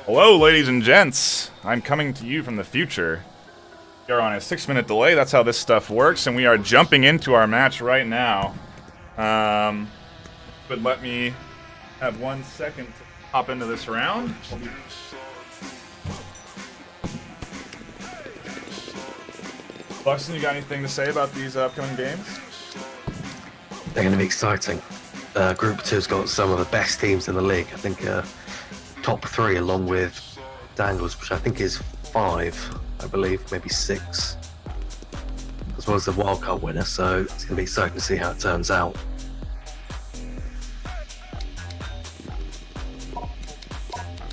Hello, ladies and gents. I'm coming to you from the future. We are on a 6-minute delay. That's how this stuff works, and we are jumping into our match right now. But let me have 1 second to hop into this round. Buxton, you got anything to say about these upcoming games? They're going to be exciting. Group 2's got some of the best teams in the league. I think top 3 along with Dangles, which I think is 5, I believe, maybe 6, as well as the wildcard winner, so it's going to be exciting to see how it turns out.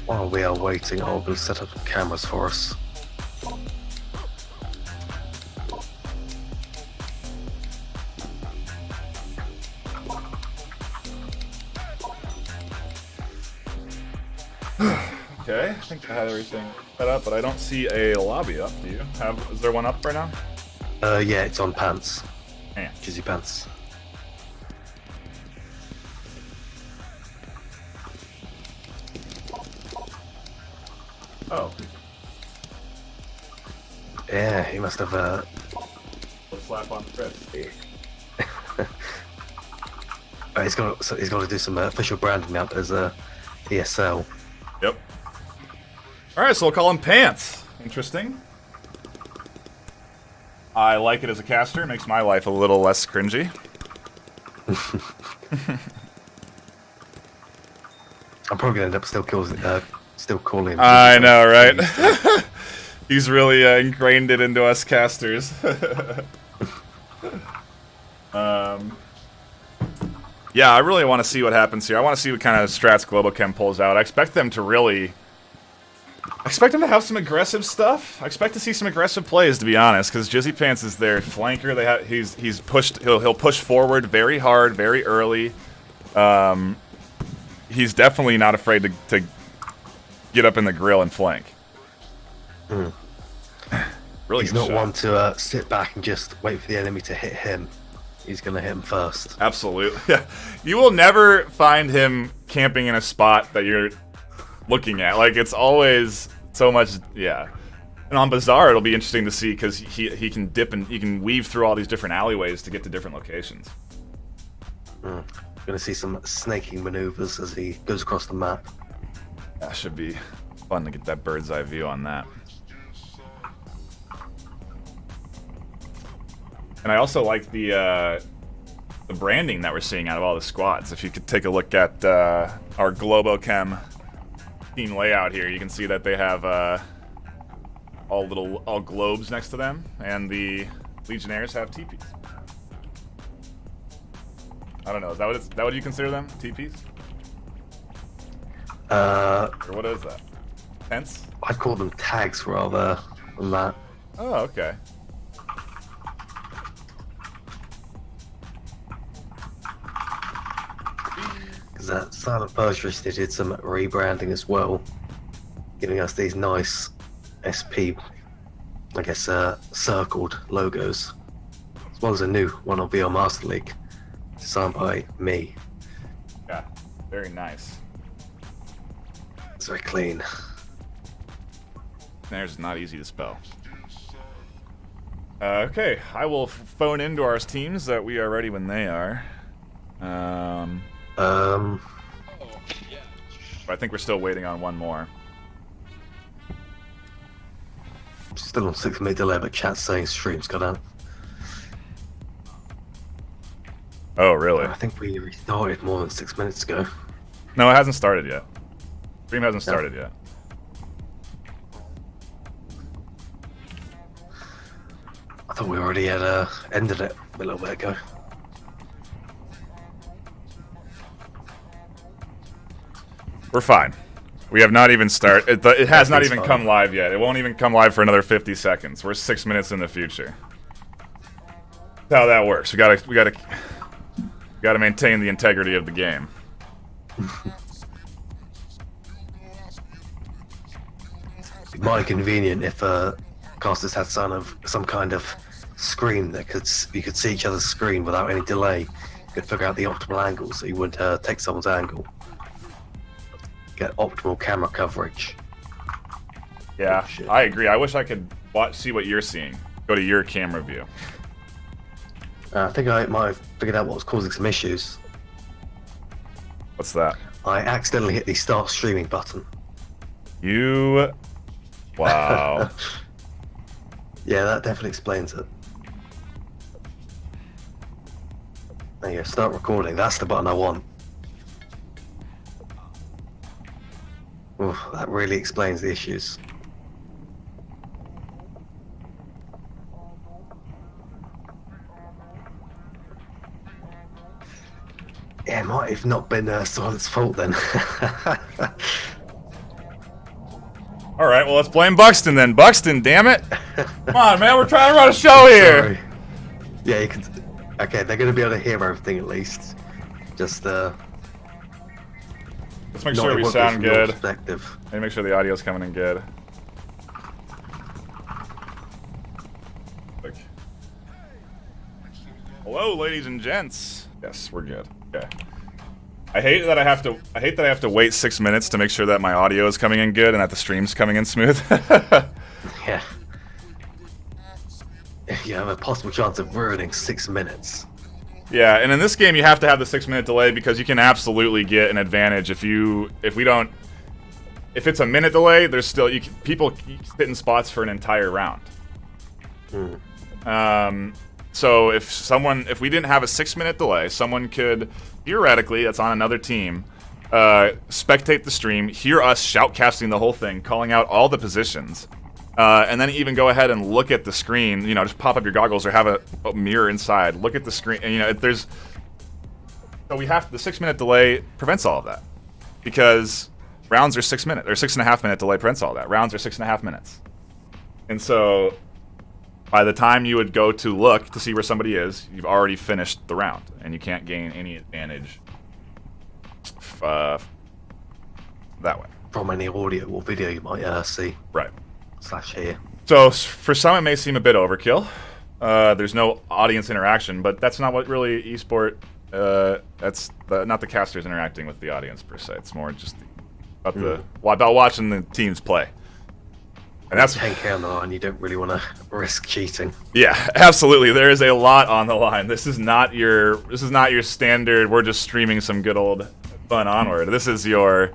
While we are waiting, I'll go set up some cameras for us. Okay, I think I had everything set up, but I don't see a lobby up. Do you? Is there one up right now? Yeah, it's on pants. Yeah. Jizzy pants. Oh. Yeah, he must have A slap on the wrist. he's got to do some official branding now as a ESL. Yep. Alright, so we'll call him Pants. Interesting. I like it as a caster. It makes my life a little less cringy. I'm probably gonna end up still calling him. I know, right? He's really ingrained it into us casters. Yeah, I really want to see what happens here. I want to see what kind of strats Globochem pulls out. I expect them to have some aggressive stuff. I expect to see some aggressive plays, to be honest, because Jizzy Pants is their flanker. He's pushed. He'll push forward very hard, very early. He's definitely not afraid to get up in the grill and flank. Mm. Really, he's not one to sit back and just wait for the enemy to hit him. He's gonna hit him first. Absolutely. Yeah. You will never find him camping in a spot that you're looking at. Like, it's always so much. Yeah. And on Bazaar, it'll be interesting to see because he can dip and he can weave through all these different alleyways to get to different locations. We're gonna see some snaking maneuvers as he goes across the map. That should be fun to get that bird's eye view on that. And I also like the branding that we're seeing out of all the squads. If you could take a look at our Globochem team layout here, you can see that they have all globes next to them, and the Legionnaires have teepees. I don't know. Is that what you consider them? Teepees? Or what is that? Tents? I'd call them tags rather than that. Oh, okay. Because Silent Burgess, they did some rebranding as well, giving us these nice SP, I guess, circled logos, as well as a new one on VR Master League, designed by me. Yeah, very nice. It's very clean. There's not easy to spell. Okay, I will phone into our teams that we are ready when they are. I think we're still waiting on one more. Still on 6-minute delay, but chat's saying stream's got out. Oh, really? I think we restarted more than 6 minutes ago. No, it hasn't started yet. Stream hasn't started yet. I thought we already had ended it a little bit ago. We're fine. We have not even started. It has not even come live yet. It won't even come live for another 50 seconds. We're 6 minutes in the future. That's how that works. We gotta maintain the integrity of the game. It might be convenient if casters had some kind of screen that you could see each other's screen without any delay. You could figure out the optimal angle so you wouldn't take someone's angle. Get optimal camera coverage. Yeah, Oh, shit. I agree. I wish I could see what you're seeing. Go to your camera view. I think I might have figured out what was causing some issues. What's that? I accidentally hit the start streaming button. You... Wow. Yeah, that definitely explains it. There you go, start recording. That's the button I want. Oof, that really explains the issues. Yeah, it might have not been Silent's fault then. All right, well, let's blame Buxton then. Buxton, damn it. Come on, man, we're trying to run a show here. Sorry. Yeah, you can... Okay, they're going to be able to hear everything at least. Just, Let's make sure we sound good. And make sure the audio's coming in good. Like, hello, ladies and gents. Yes, we're good. Okay. I hate that I have to wait 6 minutes to make sure that my audio is coming in good and that the stream's coming in smooth. Yeah. You have a possible chance of ruining 6 minutes. Yeah, and in this game you have to have the 6 minute delay because you can absolutely get an advantage if it's a minute delay. There's still people sit in spots for an entire round. So if we didn't have a 6 minute delay, someone could theoretically, that's on another team, spectate the stream, hear us shoutcasting the whole thing, calling out all the positions, and then even go ahead and look at the screen. You know, just pop up your goggles or have a mirror inside. Look at the screen, and so we have the 6 minute delay prevents all of that because rounds are 6 minutes or 6.5 minute delay prevents all that. Rounds are 6.5 minutes, and so by the time you would go to look to see where somebody is, you've already finished the round, and you can't gain any advantage that way. From any audio or video you might see. Right. / hear. So for some it may seem a bit overkill. There's no audience interaction, but that's not what really esport. That's not the casters interacting with the audience per se. It's more just about watching the teams play. And that's 10K on the line. You don't really want to risk cheating. Yeah, absolutely. There is a lot on the line. This is not your standard. We're just streaming some good old fun Onward. This is your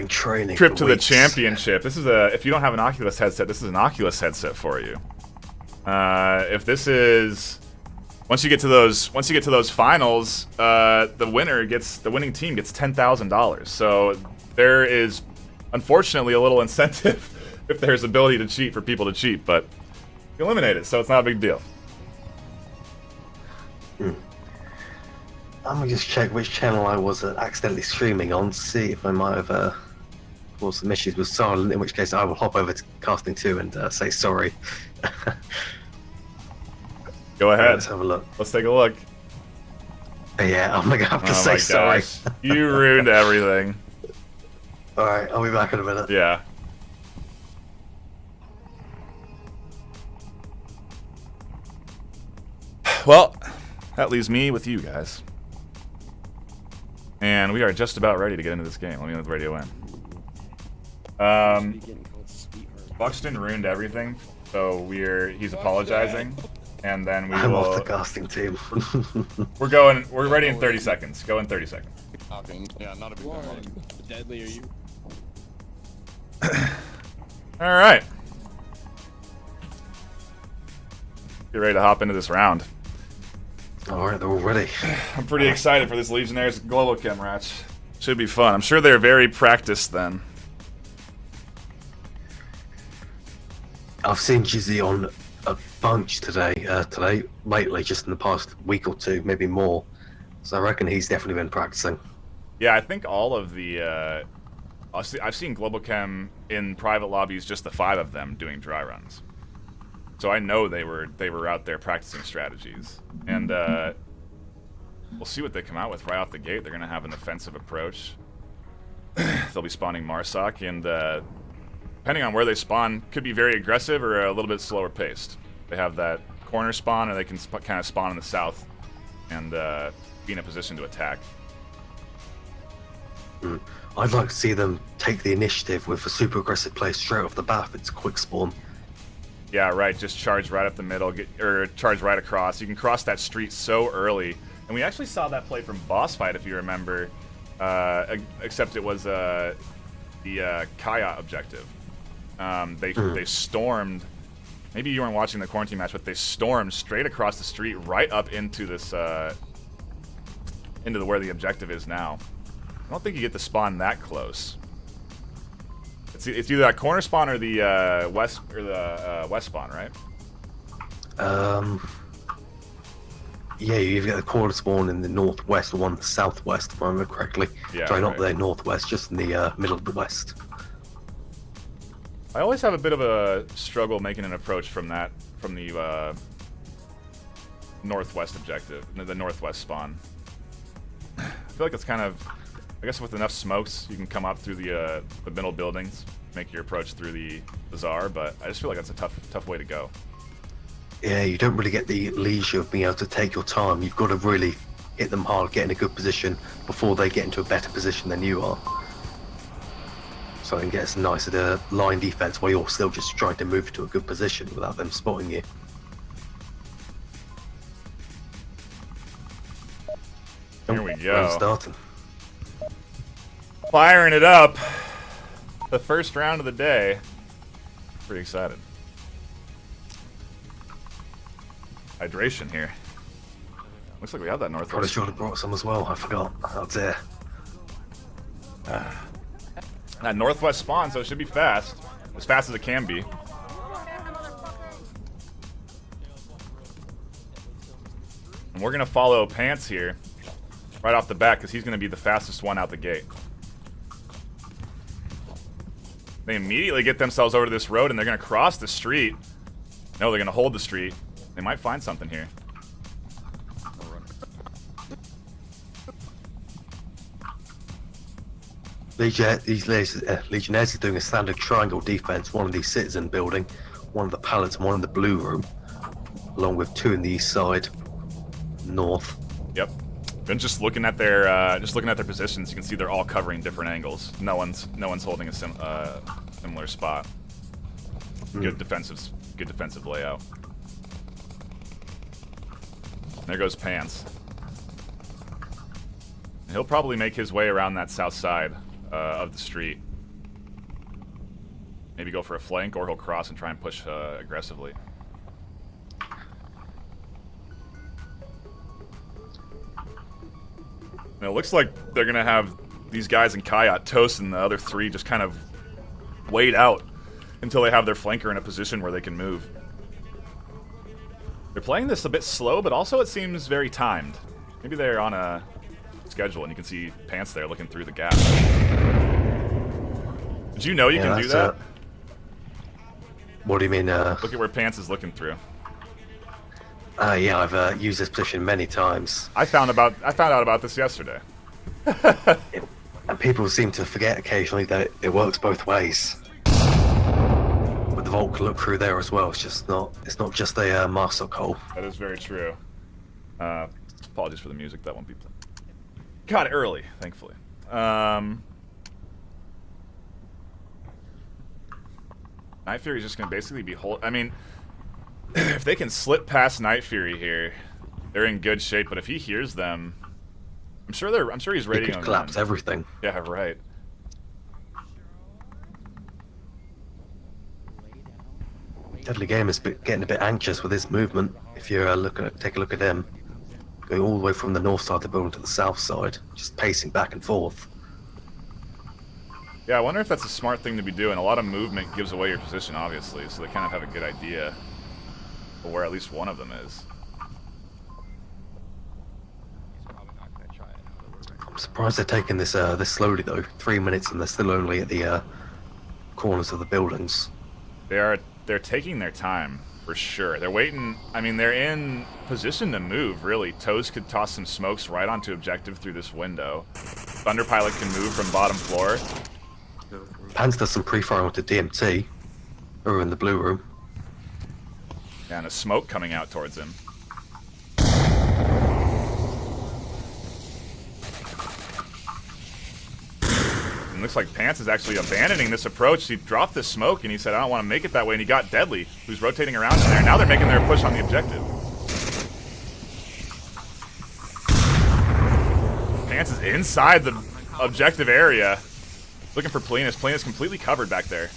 training trip to the championship. This is if you don't have an Oculus headset, this is an Oculus headset for you. If this is once you get to those finals, the winning team gets $10,000. So there is, unfortunately, a little incentive if there's ability to cheat for people to cheat, but you eliminate it, so it's not a big deal. I'm gonna just check which channel I was accidentally streaming on, see if I might have caused some issues with Silent, in which case I will hop over to Casting 2 and say sorry. Go ahead. Let's have a look. Let's take a look. Yeah, I'm gonna have to say sorry. You ruined everything. Alright, I'll be back in a minute. Yeah. Well, that leaves me with you guys. And we are just about ready to get into this game. Let me let the radio in. Buxton ruined everything, so he's apologizing. And then I'm off the casting team. we're ready in 30 seconds. Go in 30 seconds. Yeah, not a big deal. Deadly, are you? Alright. Get ready to hop into this round. Alright, they're all ready. I'm pretty excited for this Legionnaires Globochem match. Should be fun. I'm sure they're very practiced then. I've seen Jizzy on a bunch lately, just in the past week or two, maybe more. So I reckon he's definitely been practicing. Yeah, I think all of the... I've seen Globochem in private lobbies, just the 5 of them doing dry runs. So I know they were out there practicing strategies. And we'll see what they come out with right off the gate. They're going to have an offensive approach. They'll be spawning Marsoc, and depending on where they spawn, could be very aggressive or a little bit slower paced. They have that corner spawn, or they can kind of spawn in the south and be in a position to attack. I'd like to see them take the initiative with a super aggressive play straight off the bat. It's a quick spawn. Yeah, right. Just charge right up the middle, or charge right across. You can cross that street so early, and we actually saw that play from Boss Fight, if you remember. Except it was the Kaya objective. They stormed. Maybe you weren't watching the quarantine match, but they stormed straight across the street, right up into this, into where the objective is now. I don't think you get the spawn that close. It's either that corner spawn or the west spawn, right? Yeah, you get the corner spawn in the northwest, or one in the southwest, if I remember correctly. Yeah, sorry, not right. the northwest, just in the middle of the west. I always have a bit of a struggle making an approach from the northwest objective, the northwest spawn. I feel like it's kind of, I guess with enough smokes, you can come up through the middle buildings, make your approach through the bazaar, but I just feel like that's a tough way to go. Yeah, you don't really get the leisure of being able to take your time. You've got to really hit them hard, get in a good position before they get into a better position than you are. So I think it's nice at a line defense where you're still just trying to move to a good position without them spotting you. Here we Round go. starting. Firing it up. The first round of the day. Pretty excited. Hydration here. Looks like we have that Probably northwest. should have brought some as well. I forgot. Oh dear. That northwest spawn, so it should be fast. As fast as it can be. And we're going to follow Pants here right off the bat because he's going to be the fastest one out the gate. They immediately get themselves over to this road and they're going to cross the street. No, they're going to hold the street. They might find something here. Legionnaires is doing a standard triangle defense, one in the citizen building, one in the pallets, and one in the blue room, along with two in the east side, north. Yep. And just looking at their positions, you can see they're all covering different angles. No one's holding a similar spot. Good defensive layout. There goes Pants. And he'll probably make his way around that south side of the street. Maybe go for a flank, or he'll cross and try and push aggressively. And it looks like they're going to have these guys in Kayat toast and the other three just kind of wait out until they have their flanker in a position where they can move. They're playing this a bit slow, but also it seems very timed. Maybe they're on a schedule, and you can see Pants there looking through the gap. Did you know you can do that? What do you mean? Look at where Pants is looking through. Yeah, I've used this position many times. I found out about this yesterday. And people seem to forget occasionally that it works both ways. But the vault can look through there as well. It's not just a master hole. That is very true. Apologies for the music. That won't be played. Got it early, thankfully. NightFiree is just going to basically be I mean, if they can slip past NightFiree here, they're in good shape. But if he hears them, I'm sure he's ready It to could collapse everything. Yeah, right. Deadly Game is getting a bit anxious with his movement. If you take a look at him, going all the way from the north side of the building to the south side, just pacing back and forth. Yeah, I wonder if that's a smart thing to be doing. A lot of movement gives away your position, obviously, so they kind of have a good idea of where at least one of them is. I'm surprised they're taking this slowly though. 3 minutes and they're still only at the corners of the buildings. They're taking their time for sure. They're waiting. I mean, they're in position to move. Really, Toes could toss some smokes right onto objective through this window. Thunderpilot can move from bottom floor. Pants does some pre-firing with the DMT over in the blue room. And a smoke coming out towards him. And looks like Pants is actually abandoning this approach. He dropped the smoke and he said, I don't want to make it that way. And he got Deadly, who's rotating around in there. Now they're making their push on the objective. Pants is inside the objective area. Looking for Plinus. Plinus completely covered back there.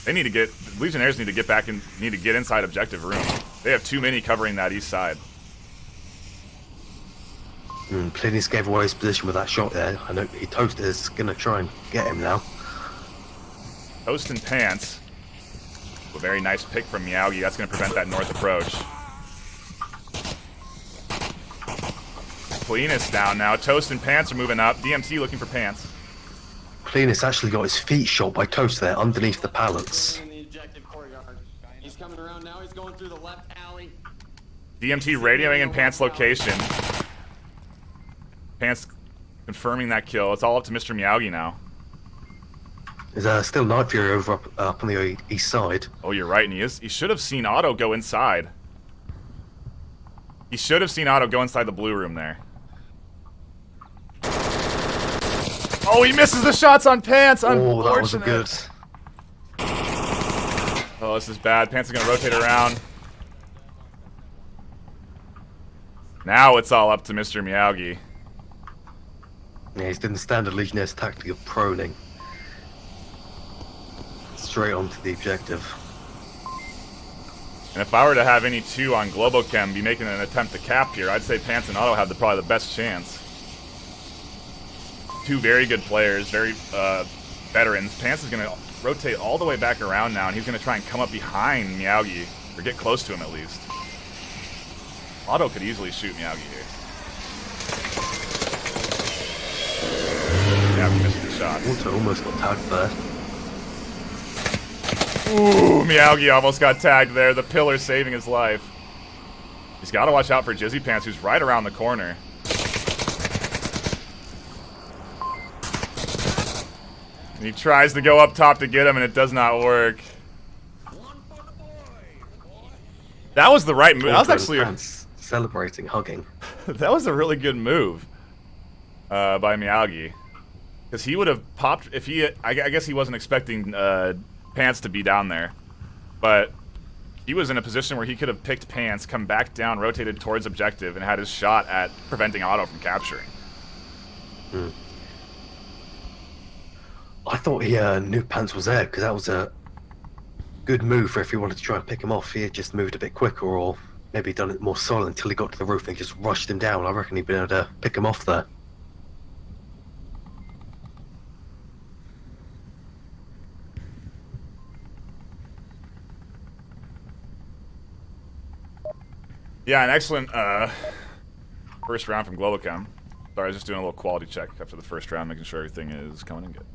They need to get, Legionnaires need to get back and need to get inside objective room. They have too many covering that east side. Plinus gave away his position with that shot there. I know he Toast is going to try and get him now. Toast and Pants. A very nice pick from Miyagi. That's going to prevent that north approach. Plinus down now. Toast and Pants are moving up. DMT looking for Pants. Plinus actually got his feet shot by Toast there underneath the pallets. In the objective courtyard. He's coming around now. He's going through the left alley. DMT radioing in Pants' location. Pants confirming that kill. It's all up to Mr. Miyagi now. There's still NightFiree over up on the east side. Oh, you're right, and he should have seen Otto go inside. He should have seen Otto go inside the blue room there. Oh, he misses the shots on Pants. Oh, that was a good. Oh, this is bad. Pants is going to rotate around. Now it's all up to Mr. Miyagi. Yeah, he's done the standard Legionnaires tactic of proning. Straight onto the objective. And if I were to have any two on Globochem be making an attempt to cap here, I'd say Pants and Otto have probably the best chance. Two very good players, very veterans. Pants is going to rotate all the way back around now, and he's going to try and come up behind Miyagi, or get close to him at least. Otto could easily shoot Miyagi here. Miyagi missed the shot. Otto almost got tagged there. Ooh, Miyagi almost got tagged there. The pillar saving his life. He's got to watch out for Jizzy Pants, who's right around the corner. And he tries to go up top to get him, and it does not work. That was the right move. That was actually celebrating, hugging. That was a really good move by Miyagi, because he would have popped if he. I guess he wasn't expecting Pants to be down there, but he was in a position where he could have picked Pants, come back down, rotated towards objective, and had his shot at preventing Otto from capturing. I thought he knew Pants was there, because that was a good move for if he wanted to try and pick him off. He had just moved a bit quicker, or maybe done it more silent until he got to the roof and just rushed him down. I reckon he'd been able to pick him off there. Yeah, an excellent first round from Globochem. Sorry, I was just doing a little quality check after the first round, making sure everything is coming in good.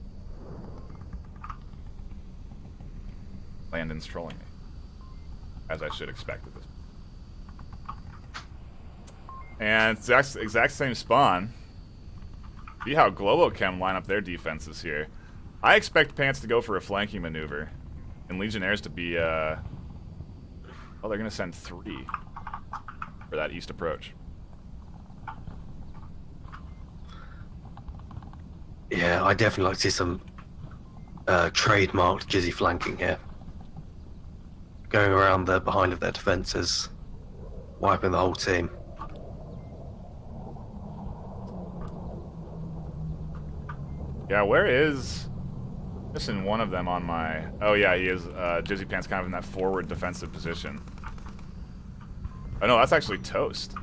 Landon's trolling me, as I should expect at this point. And it's exact same spawn. See how Globochem line up their defenses here. I expect Pants to go for a flanking maneuver, and Legionnaires to be, oh, they're going to send 3 for that east approach. Yeah, I definitely like to see some trademarked Jizzy flanking here. Going around the behind of their defences, wiping the whole team. Yeah, where is... Missing one of them on my... Oh yeah, he is Jizzy Pants kind of in that forward defensive position. Oh no, that's actually Toast.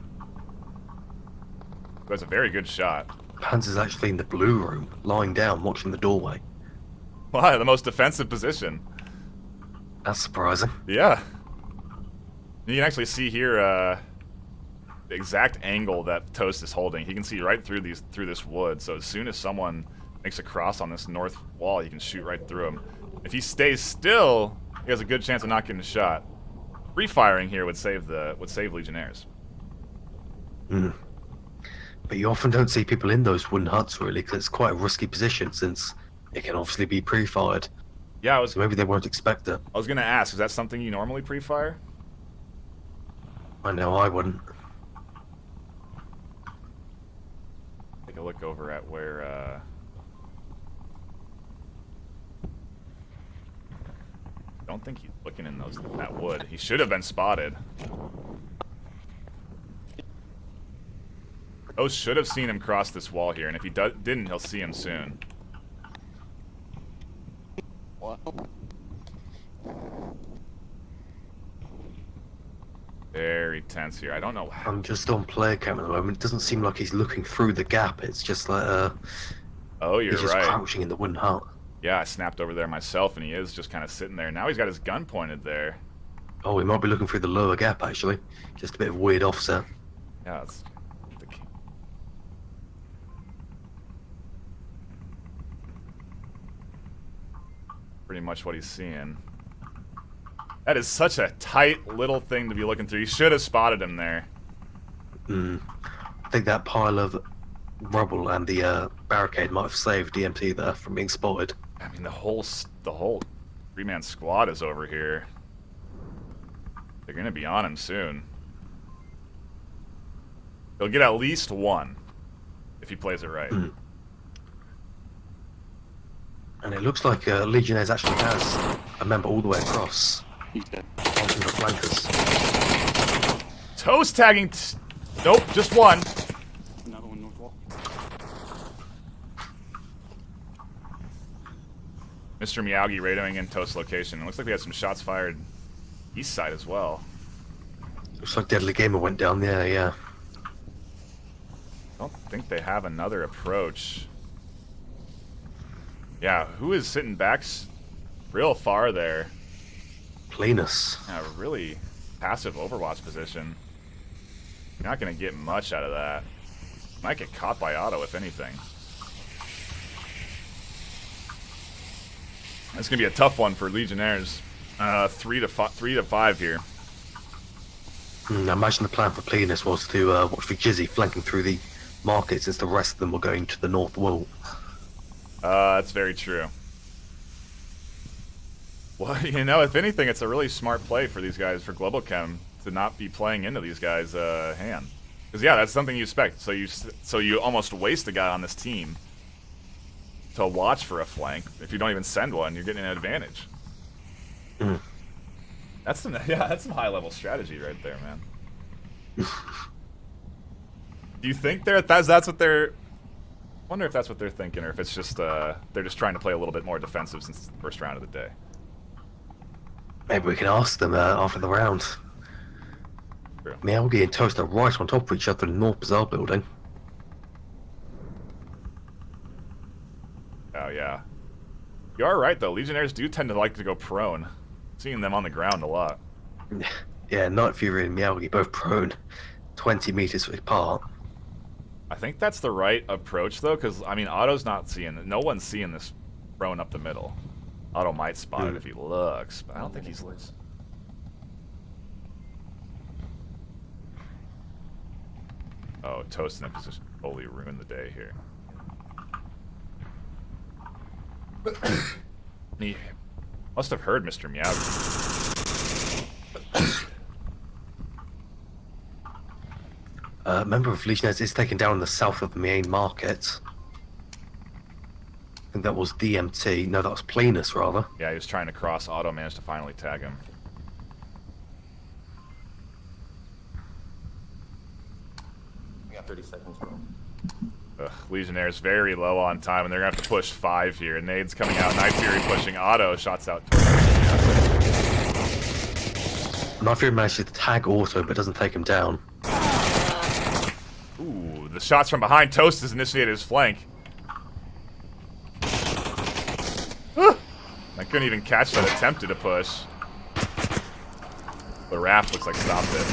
That's a very good shot. Pants is actually in the blue room, lying down, watching the doorway. Wow, the most defensive position. That's surprising. Yeah. You can actually see here the exact angle that Toast is holding. He can see right through this wood, so as soon as someone makes a cross on this north wall, he can shoot right through him. If he stays still, he has a good chance of not getting a shot. Free firing here would save Legionnaires. But you often don't see people in those wooden huts, really, because it's quite a risky position, since it can obviously be pre-fired. Yeah, so maybe they won't expect it. I was going to ask, is that something you normally pre-fire? I know I wouldn't. Take a look over at where, don't think he's looking in that wood. He should have been spotted. Those should have seen him cross this wall here, and if he didn't, he'll see him soon. What? Very tense here. I don't know. I'm just on player cam at the moment. It doesn't seem like he's looking through the gap. It's just like Oh, you're he's just right. crouching in the wooden hut. Yeah, I snapped over there myself, and he is just kind of sitting there. Now he's got his gun pointed there. Oh, he might be looking through the lower gap actually. Just a bit of weird offset. Yeah, that's pretty much what he's seeing. That is such a tight little thing to be looking through. You should have spotted him there. I think that pile of rubble and the barricade might have saved DMT there from being spotted. I mean, the whole three-man squad is over here. They're gonna be on him soon. He'll get at least one if he plays it right. And it looks like Legionnaires actually has a member all the way across. He's dead. Onto the flankers. Toast tagging. Nope, just one. Another one north wall. Mr. Miyagi radioing in Toast location. It looks like we had some shots fired east side as well. Looks like Deadly Gamer went down there, yeah. I don't think they have another approach. Yeah, who is sitting back real far there? Cleanus. Yeah, really passive Overwatch position. You're not going to get much out of that. Might get caught by Otto, if anything. It's going to be a tough one for Legionnaires. 3 to 5 here. I imagine the plan for Cleanus was to watch for Jizzy flanking through the market since the rest of them were going to the north wall. That's very true. Well, you know, if anything, it's a really smart play for these guys, for Globochem, to not be playing into these guys' hand. Because, yeah, that's something you expect. So you almost waste a guy on this team to watch for a flank. If you don't even send one, you're getting an advantage. That's some high-level strategy right there, man. Do you think that's what they're... I wonder if that's what they're thinking, or if it's just they're just trying to play a little bit more defensive since it's the first round of the day. Maybe we can ask them after the round. True. Miyagi and Toast are right on top of each other in the North Bazaar building. Oh, yeah. You are right, though. Legionnaires do tend to like to go prone. Seeing them on the ground a lot. Yeah, NightFiree and Miyagi both prone 20 meters apart. I think that's the right approach, though, because, I mean, Otto's not seeing it. No one's seeing this prone up the middle. Otto might spot it if he looks, but I don't think he's looking. Oh, Toast in a position to totally ruin the day here. He must have heard Mr. Miyagi. A member of Legionnaires is taken down in the south of the main market. I think that was DMT. No, that was Cleanus, rather. Yeah, he was trying to cross. Otto managed to finally tag him. We got 30 seconds, bro. Legionnaires very low on time, and they're going to have to push 5 here. Nade's coming out. NightFiree pushing Otto. Shots out towards NightFiree manages to tag Auto, but doesn't take him down. Ooh, the shots from behind. Toast has initiated his flank. I couldn't even catch that attempted to push. The raft looks like stopped it.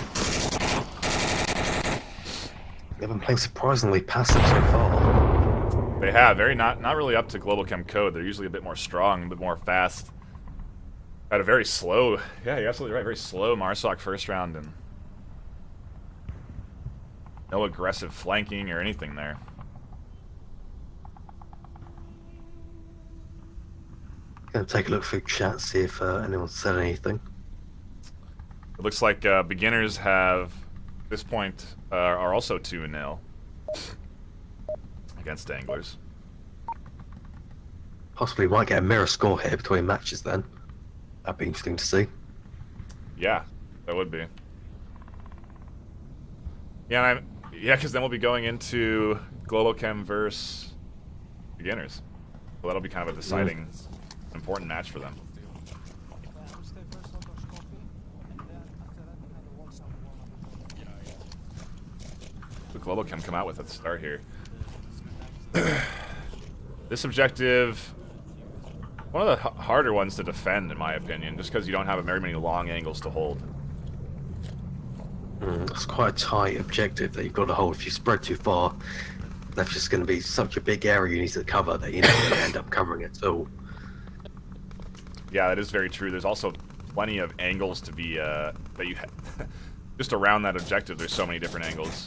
They've been playing surprisingly passive so far. They have. Not really up to Globochem code. They're usually a bit more strong, a bit more fast. Had a very slow... Yeah, you're absolutely right. Very slow Marsoc first round, and no aggressive flanking or anything there. Gonna take a look through chat, see if anyone said anything. It looks like beginners have, at this point, are also 2-0. against anglers. Possibly might get a mirror score here between matches then. That'd be interesting to see. Yeah, that would be. Yeah, because then we'll be going into Globochem versus beginners. So that'll be kind of a deciding, important match for them. The Globochem come out with at the start here. This objective, one of the harder ones to defend, in my opinion, just because you don't have very many long angles to hold. It's quite a tight objective that you've got to hold. If you spread too far, that's just going to be such a big area you need to cover that you're not going to end up covering it all. Yeah, that is very true. There's also plenty of angles to be that you just around that objective. There's so many different angles.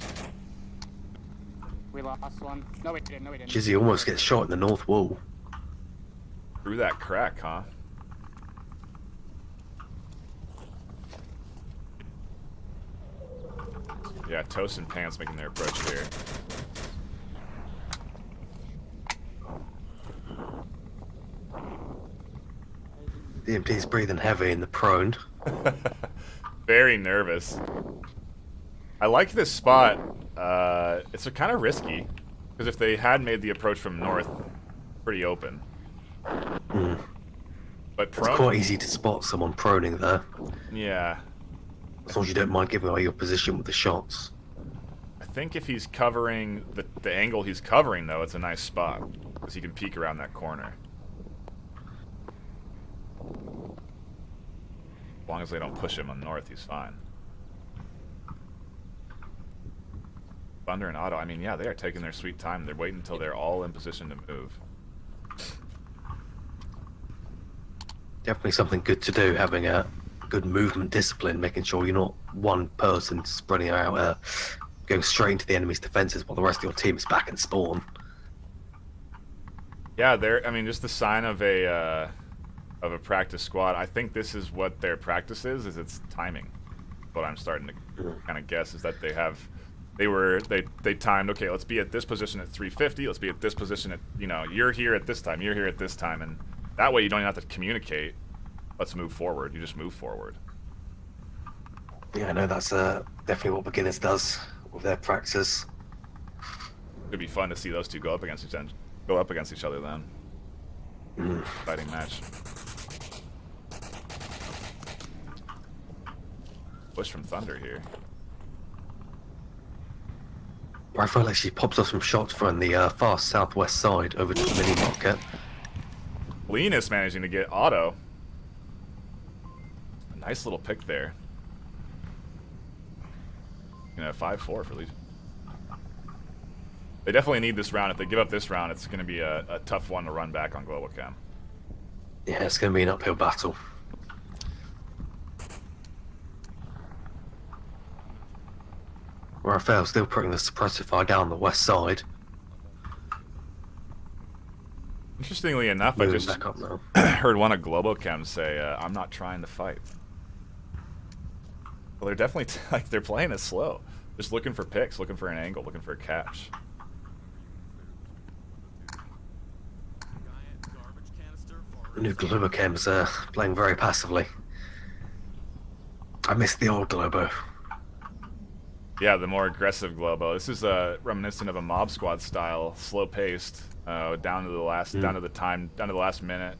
We lost one. No, we didn't. No, we didn't. Jizzy almost gets shot in the north wall. Through that crack, huh? Yeah, Toast and Pants making their approach here. DMT's breathing heavy in the prone. Very nervous. I like this spot. It's kind of risky, because if they had made the approach from north, pretty open. But prone, It's quite easy to spot someone proning there, yeah. as long as you don't mind giving away your position with the shots. I think if he's covering the angle he's covering, though, it's a nice spot, because he can peek around that corner. As long as they don't push him on north, he's fine. Thunder and Otto, I mean, yeah, they are taking their sweet time. They're waiting until they're all in position to move. Definitely something good to do, having a good movement discipline, making sure you're not one person spreading out, going straight into the enemy's defenses while the rest of your team is back in spawn. Yeah, I mean, just the sign of a practice squad. I think this is what their practice is it's timing. What I'm starting to kind of guess is that they timed, okay, let's be at this position at 350, let's be at this position at, you're here at this time, you're here at this time, and that way you don't even have to communicate, let's move forward, you just move forward. Yeah, I know that's definitely what beginners does with their practices. It'd be fun to see those two go up against each other then. Exciting match. Push from Thunder here. I feel like she pops off some shots from the far southwest side over to the mini market. Linus managing to get Otto. A nice little pick there. 5-4 for Legion. They definitely need this round. If they give up this round, it's going to be a tough one to run back on Globochem. Yeah, it's going to be an uphill battle. Raphael's still putting the suppressive fire down the west side. Interestingly enough, Moving I just back up now. heard one of Globochem say, I'm not trying to fight. Well, they're definitely, they're playing it slow. Just looking for picks, looking for an angle, looking for a catch. New Globochem's playing very passively. I miss the old Globo. Yeah, the more aggressive Globo. This is reminiscent of a Mob Squad style, slow-paced, down to the last minute.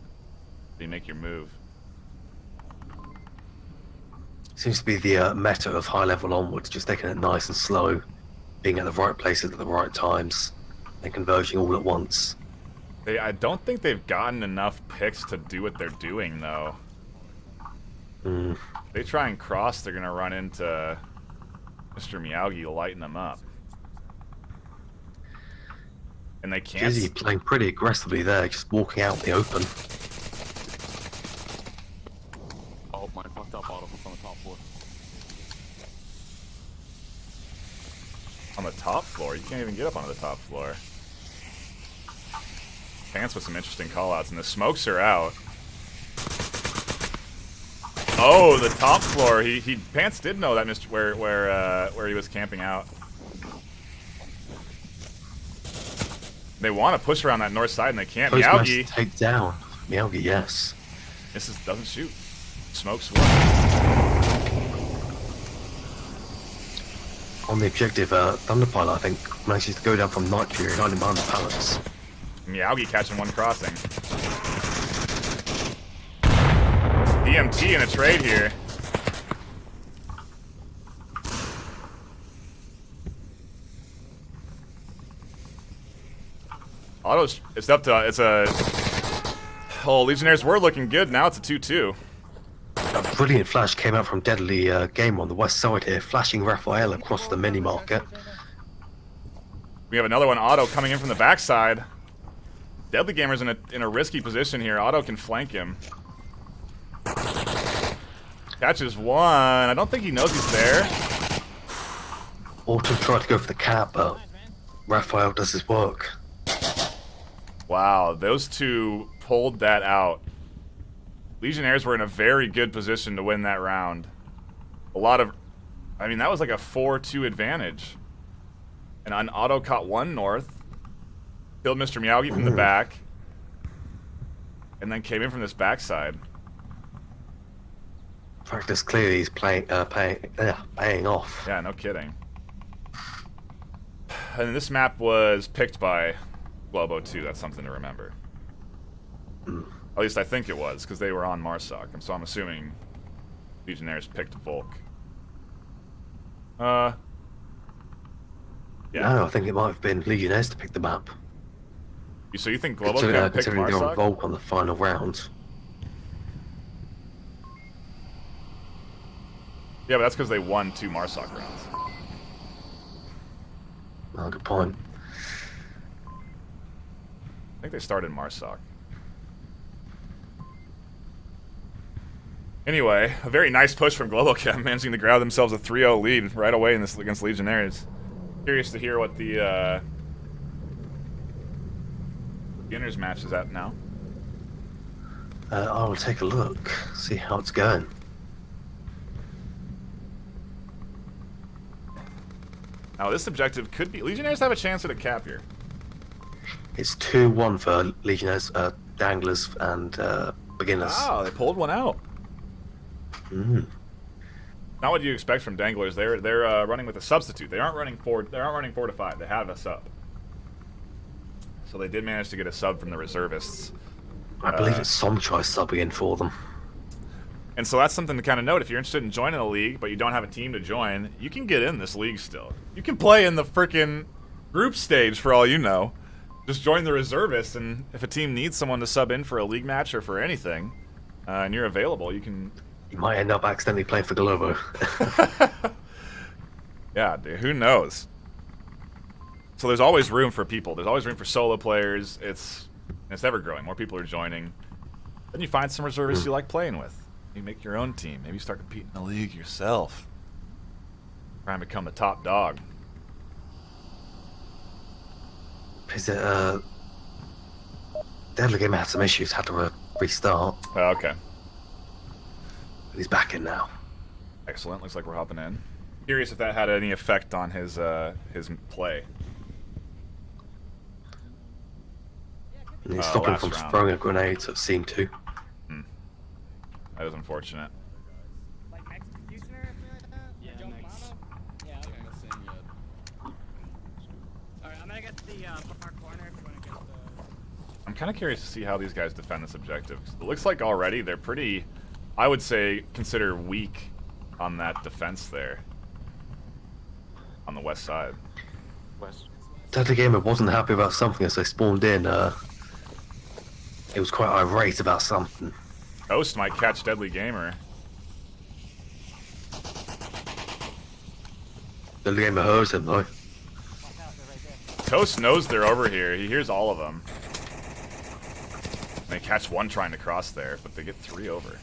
You make your move. Seems to be the meta of high-level onwards, just taking it nice and slow, being at the right places at the right times, and converging all at once. I don't think they've gotten enough picks to do what they're doing, though. If they try and cross, they're going to run into Mr. Miyagi lighting them up. And they can't... Jizzy playing pretty aggressively there, just walking out in the open. Oh, mine fucked up. Auto on the top floor. On the top floor? You can't even get up onto the top floor. Pants with some interesting callouts, and the smokes are out. Oh, the top floor. He Pants did know that where he was camping out. They want to push around that north side, and they can't. Postmaster Miyagi take down. Miyagi, yes. doesn't shoot. Smokes one. On the objective, Thunderpilot, I think, manages to go down from NightFiree, hiding behind the pallets. Miyagi catching one crossing. DMT in a trade here. Auto's, it's up to, it's a, oh, Legionnaires were looking good, now it's a 2-2. A brilliant flash came out from Deadly Game on the west side here, flashing Raphael across the mini-market. We have another one, Otto, coming in from the backside. Deadly Gamer's in a risky position here. Otto can flank him. Catches one. I don't think he knows he's there. Autumn tried to go for the cap, but Raphael does his work. Wow, those two pulled that out. Legionnaires were in a very good position to win that round. A lot of... I mean, that was like a 4-2 advantage. And on Otto caught one north. Killed Mr. Miyagi from the back. And then came in from this backside. In fact, it's clearly he's paying off. Yeah, no kidding. And this map was picked by Globo too. That's something to remember. At least I think it was, because they were on Marsoc, and so I'm assuming Legionnaires picked Volk. Yeah. No, I think it might have been Legionnaires to pick the map. So you think Globochem picked Considering they're on Marsoc? Volk on the final round. Yeah, but that's because they won 2 Marsoc rounds. Oh, good point. I think they started Marsoc. Anyway, a very nice push from Globochem, managing to grab themselves a 3-0 lead right away in this against Legionnaires. Curious to hear what the beginners match is at now. I will take a look, see how it's going. Now this objective could be... Legionnaires have a chance at a cap here. It's 2-1 for Legionnaires, Danglers, and Beginners. Wow, they pulled one out. Not what you expect from Danglers. They're running with a substitute. They aren't running 4 to 5. They have a sub. So they did manage to get a sub from the reservists. I believe it's Somchai subbing in for them. And so that's something to kind of note. If you're interested in joining a league, but you don't have a team to join, you can get in this league still. You can play in the freaking group stage for all you know. Just join the reservists, and if a team needs someone to sub in for a league match or for anything, and you're available, you can... You might end up accidentally playing for Globo. Yeah, dude, who knows? So there's always room for people. There's always room for solo players. It's ever growing. More people are joining. Then you find some reservists you like playing with. You make your own team. Maybe you start competing in the league yourself. Try and become the top dog. Is it, Deadly Game had some issues, had to restart. Oh, okay. But he's back in now. Excellent. Looks like we're hopping in. Curious if that had any effect on his play. And he's stopping last from round. throwing a grenade, so it seemed to. That is unfortunate. Like executioner or something like that? Yeah, Joe next. Mano? Yeah, Yeah, okay. I'm saying, yeah. Alright, I'm gonna get the far corner if you wanna get the... I'm kind of curious to see how these guys defend this objective. 'Cause it looks like already they're pretty, I would say, consider weak on that defense there. On the west side. Deadly Gamer wasn't happy about something as they spawned in. He was quite irate about something. Ghost might catch Deadly Gamer. Deadly Gamer hears him though. Watch out, they're right there. Toast knows they're over here. He hears all of them. They catch one trying to cross there, but they get 3 over.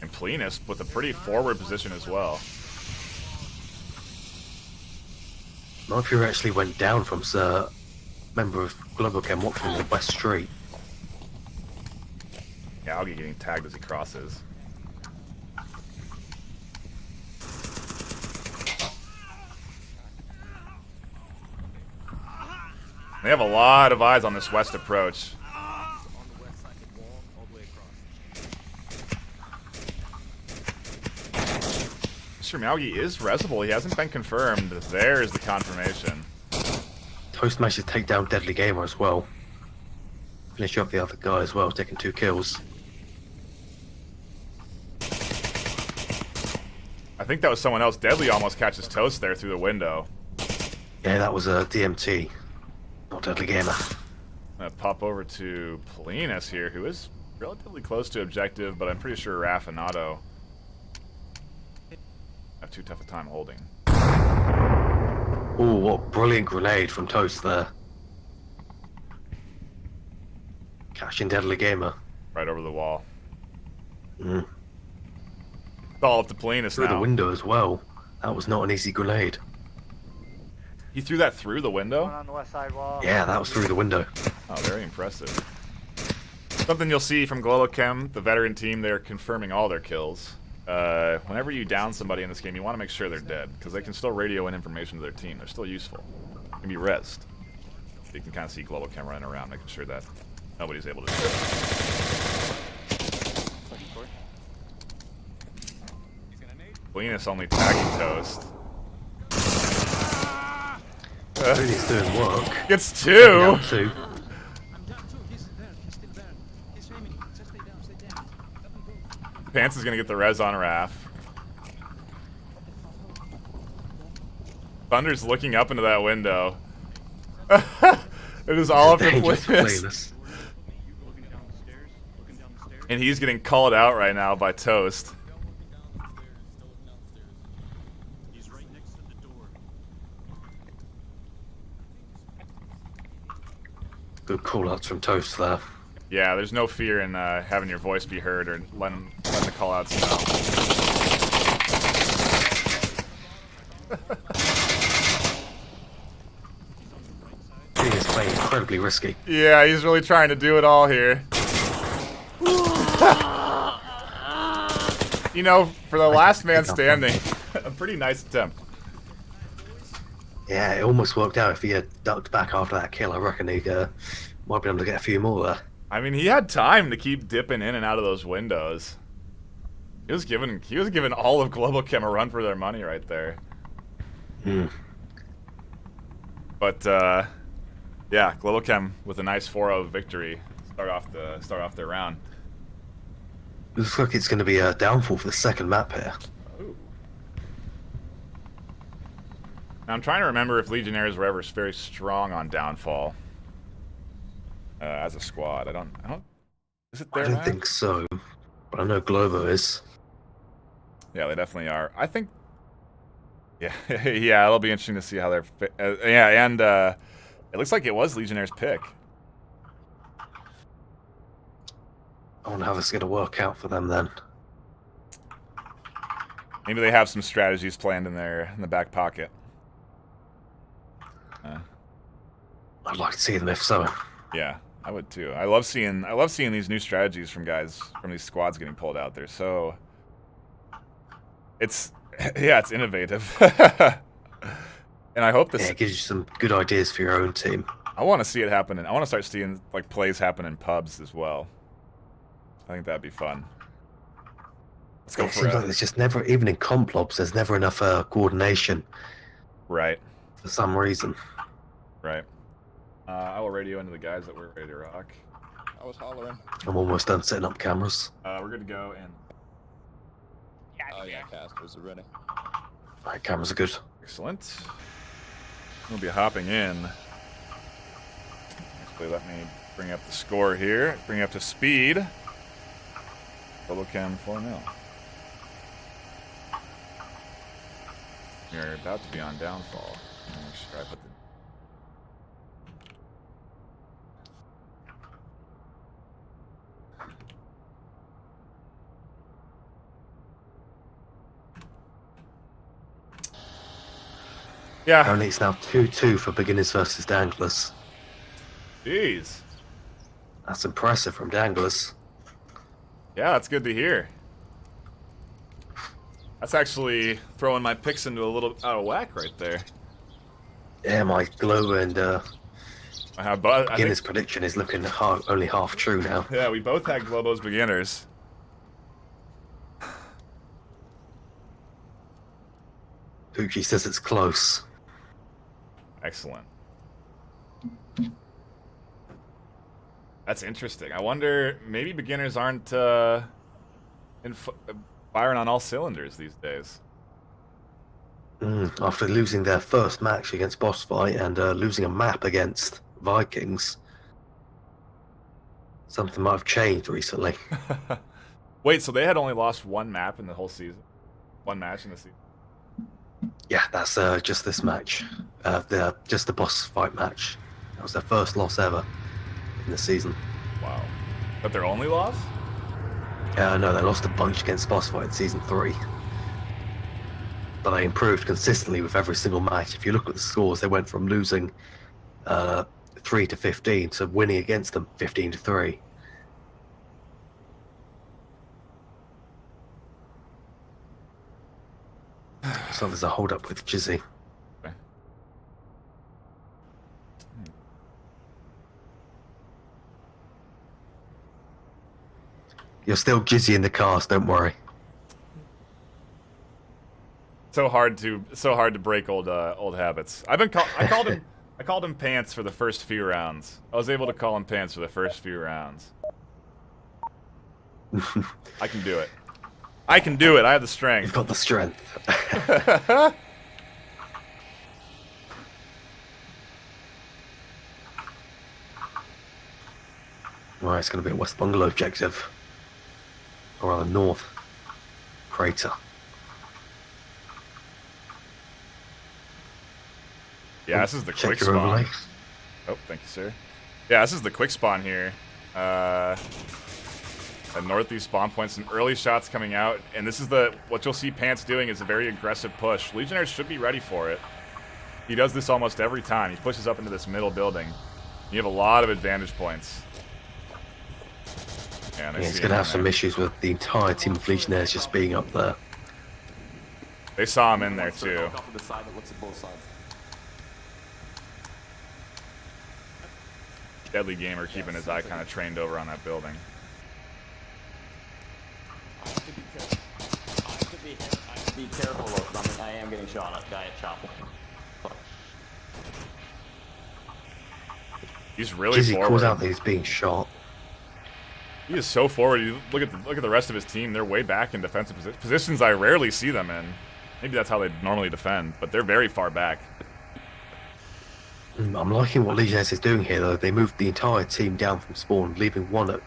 And Plenus with a pretty forward position as well. NightFiree actually went down from a member of Globochem watching the West Street. Yeah, Augie getting tagged as he crosses. They have a lot of eyes on this west approach. Mr. Miyagi is resable. He hasn't been confirmed. There's the confirmation. Toast managed to take down Deadly Gamer as well. Finish off the other guy as well, taking 2 kills. I think that was someone else. Deadly almost catches Toast there through the window. Yeah, that was a DMT, not Deadly Gamer. I'm going to pop over to Polinas here, who is relatively close to objective, but I'm pretty sure Raph and Otto have too tough a time holding. Oh, what brilliant grenade from Toast there. Catching Deadly Gamer. Right over the wall. Mm. It's all up to Polinas Through now. the window as well. That was not an easy grenade. He threw that through the window? One on the west side wall. Yeah, that was through the window. Oh, very impressive. Something you'll see from Globochem, the veteran team, they're confirming all their kills. Whenever you down somebody in this game, you want to make sure they're dead, because they can still radio in information to their team. They're still useful. They can be rezzed. You can kind of see Globochem running around, making sure that nobody's able to do it. Polinas only tagging Toast. He's doing work. Gets Down 2! 2. Pants is going to get the res on Raph. Thunder's looking up into that window. It is all up to Polinas. And he's getting called out right now by Toast. Good call-outs from Toast there. Yeah, there's no fear in having your voice be heard or letting the call-outs know. He is playing incredibly risky. Yeah, he's really trying to do it all here. You know, for the last man standing, a pretty nice attempt. Yeah, it almost worked out. If he had ducked back after that kill, I reckon he might be able to get a few more there. I mean, he had time to keep dipping in and out of those windows. He was giving all of Globochem a run for their money right there. Hmm. But yeah, Globochem with a nice 4-0 victory start off their round. Looks like it's going to be a downfall for the second map here. Ooh. Now, I'm trying to remember if Legionnaires were ever very strong on downfall as a squad. I don't. Is it I there? don't now? think so, but I know Globo is. Yeah, they definitely are. I think. Yeah, yeah, it'll be interesting to see how they're. Yeah, and it looks like it was Legionnaires' pick. I wonder how this is going to work out for them then. Maybe they have some strategies planned in the back pocket. I'd like to see them if so. Yeah, I would too. I love seeing these new strategies from guys from these squads getting pulled out there. So it's innovative. And I hope this. Yeah, it gives you some good ideas for your own team. I want to see it happen, and I want to start seeing like plays happen in pubs as well. I think that'd be fun. Let's go It for seems it. like there's just never, even in comp lobs, there's never enough coordination Right, for some reason. right. I will radio into the guys that we're ready to rock. I was hollering. I'm almost done setting up cameras. We're good to go, and Oh yeah, casters are ready. Right, cameras are good. excellent. We'll be hopping in. Actually, let me bring up the score here. Bring it up to speed. Globochem 4-0. You're about to be on downfall. Make sure I put the. Yeah. Apparently it's now 2-2 for beginners versus danglers. Jeez. That's impressive from danglers. Yeah, that's good to hear. That's actually throwing my picks into a little out of whack right there. Yeah, my Globo and But I Guinness think, prediction is looking only half true now. yeah, we both had Globo's beginners. Poochie says it's close. Excellent. That's interesting. I wonder, maybe beginners aren't firing on all cylinders these days. After losing their first match against Boss Fight and losing a map against Vikings, something might have changed recently. Wait, so they had only lost one map in the whole season? One match in the season? Yeah, that's just this match. Just the Boss Fight match. That was their first loss ever in the season. Wow. But their only loss? No, they lost a bunch against Boss Fight in Season 3. But they improved consistently with every single match. If you look at the scores, they went from losing 3 to 15 to winning against them 15 to 3. So there's a hold up with Jizzy. Okay. You're still Jizzy in the cast, don't worry. So hard to break old habits. I called him Pants for the first few rounds. I was able to call him Pants for the first few rounds. I can do it. I can do it. I have the strength. You've got the strength. Right, it's going to be a West Bungalow objective. Or rather, North Crater. Yeah, this is the Check quick your spawn. overlay. Oh, thank you, sir. Yeah, this is the quick spawn here. A northeast spawn point, some early shots coming out, and this is what you'll see Pants doing is a very aggressive push. Legionnaires should be ready for it. He does this almost every time. He pushes up into this middle building. You have a lot of advantage points. Yeah, He's going to have some issues with the entire team of Legionnaires just being up there. They saw him in there too. Off to the side that looks at both sides. Deadly Gamer keeping his eye kind of trained over on that building. I have to be careful though, I am getting shot at. Guy at Chapel. He's really Jizzy forward. calls out that he's being shot. He is so forward. You look at the rest of his team. They're way back in defensive positions I rarely see them in. Maybe that's how they normally defend, but they're very far back. I'm liking what Legionnaires is doing here, though. They moved the entire team down from spawn, leaving one at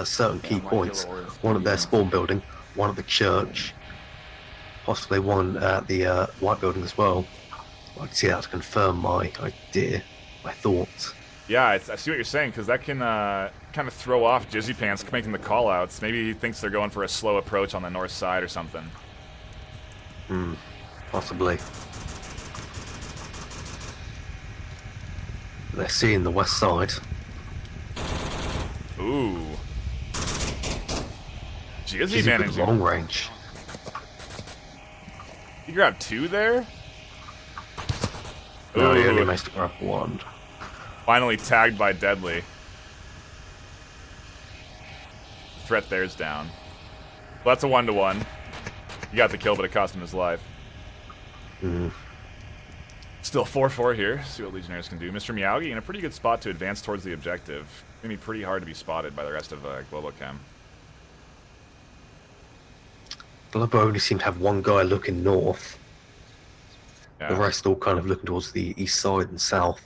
certain key points. One at their spawn building, one at the church, possibly one at the white building as well. I can see that to confirm my idea, my thoughts. Yeah, I see what you're saying, because that can kind of throw off Jizzy Pants making the call-outs. Maybe he thinks they're going for a slow approach on the north side or something. Possibly. They're seeing the west side. Ooh. Jizzy Jizzy with managing. long range. He grabbed two there? No, he only Ooh. managed to grab one. Finally tagged by Deadly. Threat there's down. Well, that's a 1-to-1. He got the kill, but it cost him his life. Still 4-4 here. See what Legionnaires can do. Mr. Miyagi in a pretty good spot to advance towards the objective. It's going to be pretty hard to be spotted by the rest of Globochem. Globo only seemed to have one guy looking north. Yeah. The rest all kind of looking towards the east side and south.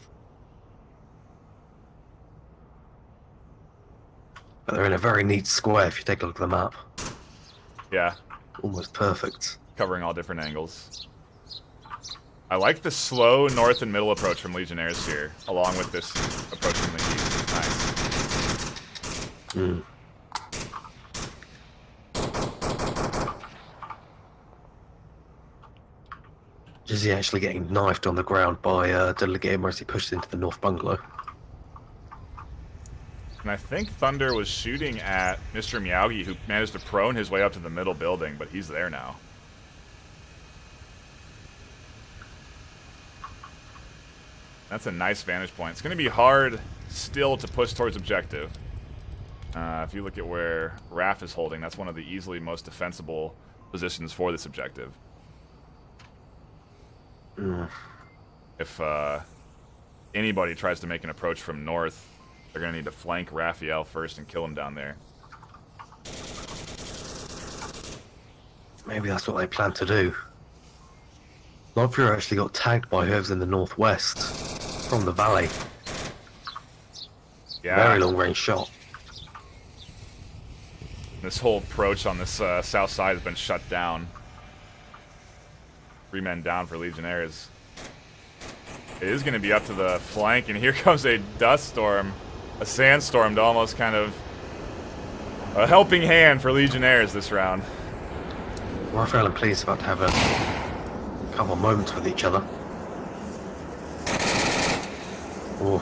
But they're in a very neat square if you take a look at the map. Yeah. Almost perfect. Covering all different angles. I like the slow north and middle approach from Legionnaires here, along with this approach from the east. Nice. Jizzy actually getting knifed on the ground by Deadly Gamer as he pushed into the north bungalow. And I think Thunder was shooting at Mr. Miyagi, who managed to prone his way up to the middle building, but he's there now. That's a nice vantage point. It's going to be hard still to push towards objective. If you look at where Raph is holding, that's one of the easily most defensible positions for this objective. If anybody tries to make an approach from north, they're going to need to flank Raphael first and kill him down there. Maybe that's what they plan to do. NightFiree actually got tagged by whoever's in the northwest from the valley. Yeah. Very long range shot. This whole approach on this south side has been shut down. 3 men down for Legionnaires. It is going to be up to the flank, and here comes a dust storm, a sandstorm to almost kind of a helping hand for Legionnaires this round. Raphael and Police about to have a couple of moments with each other. Oh,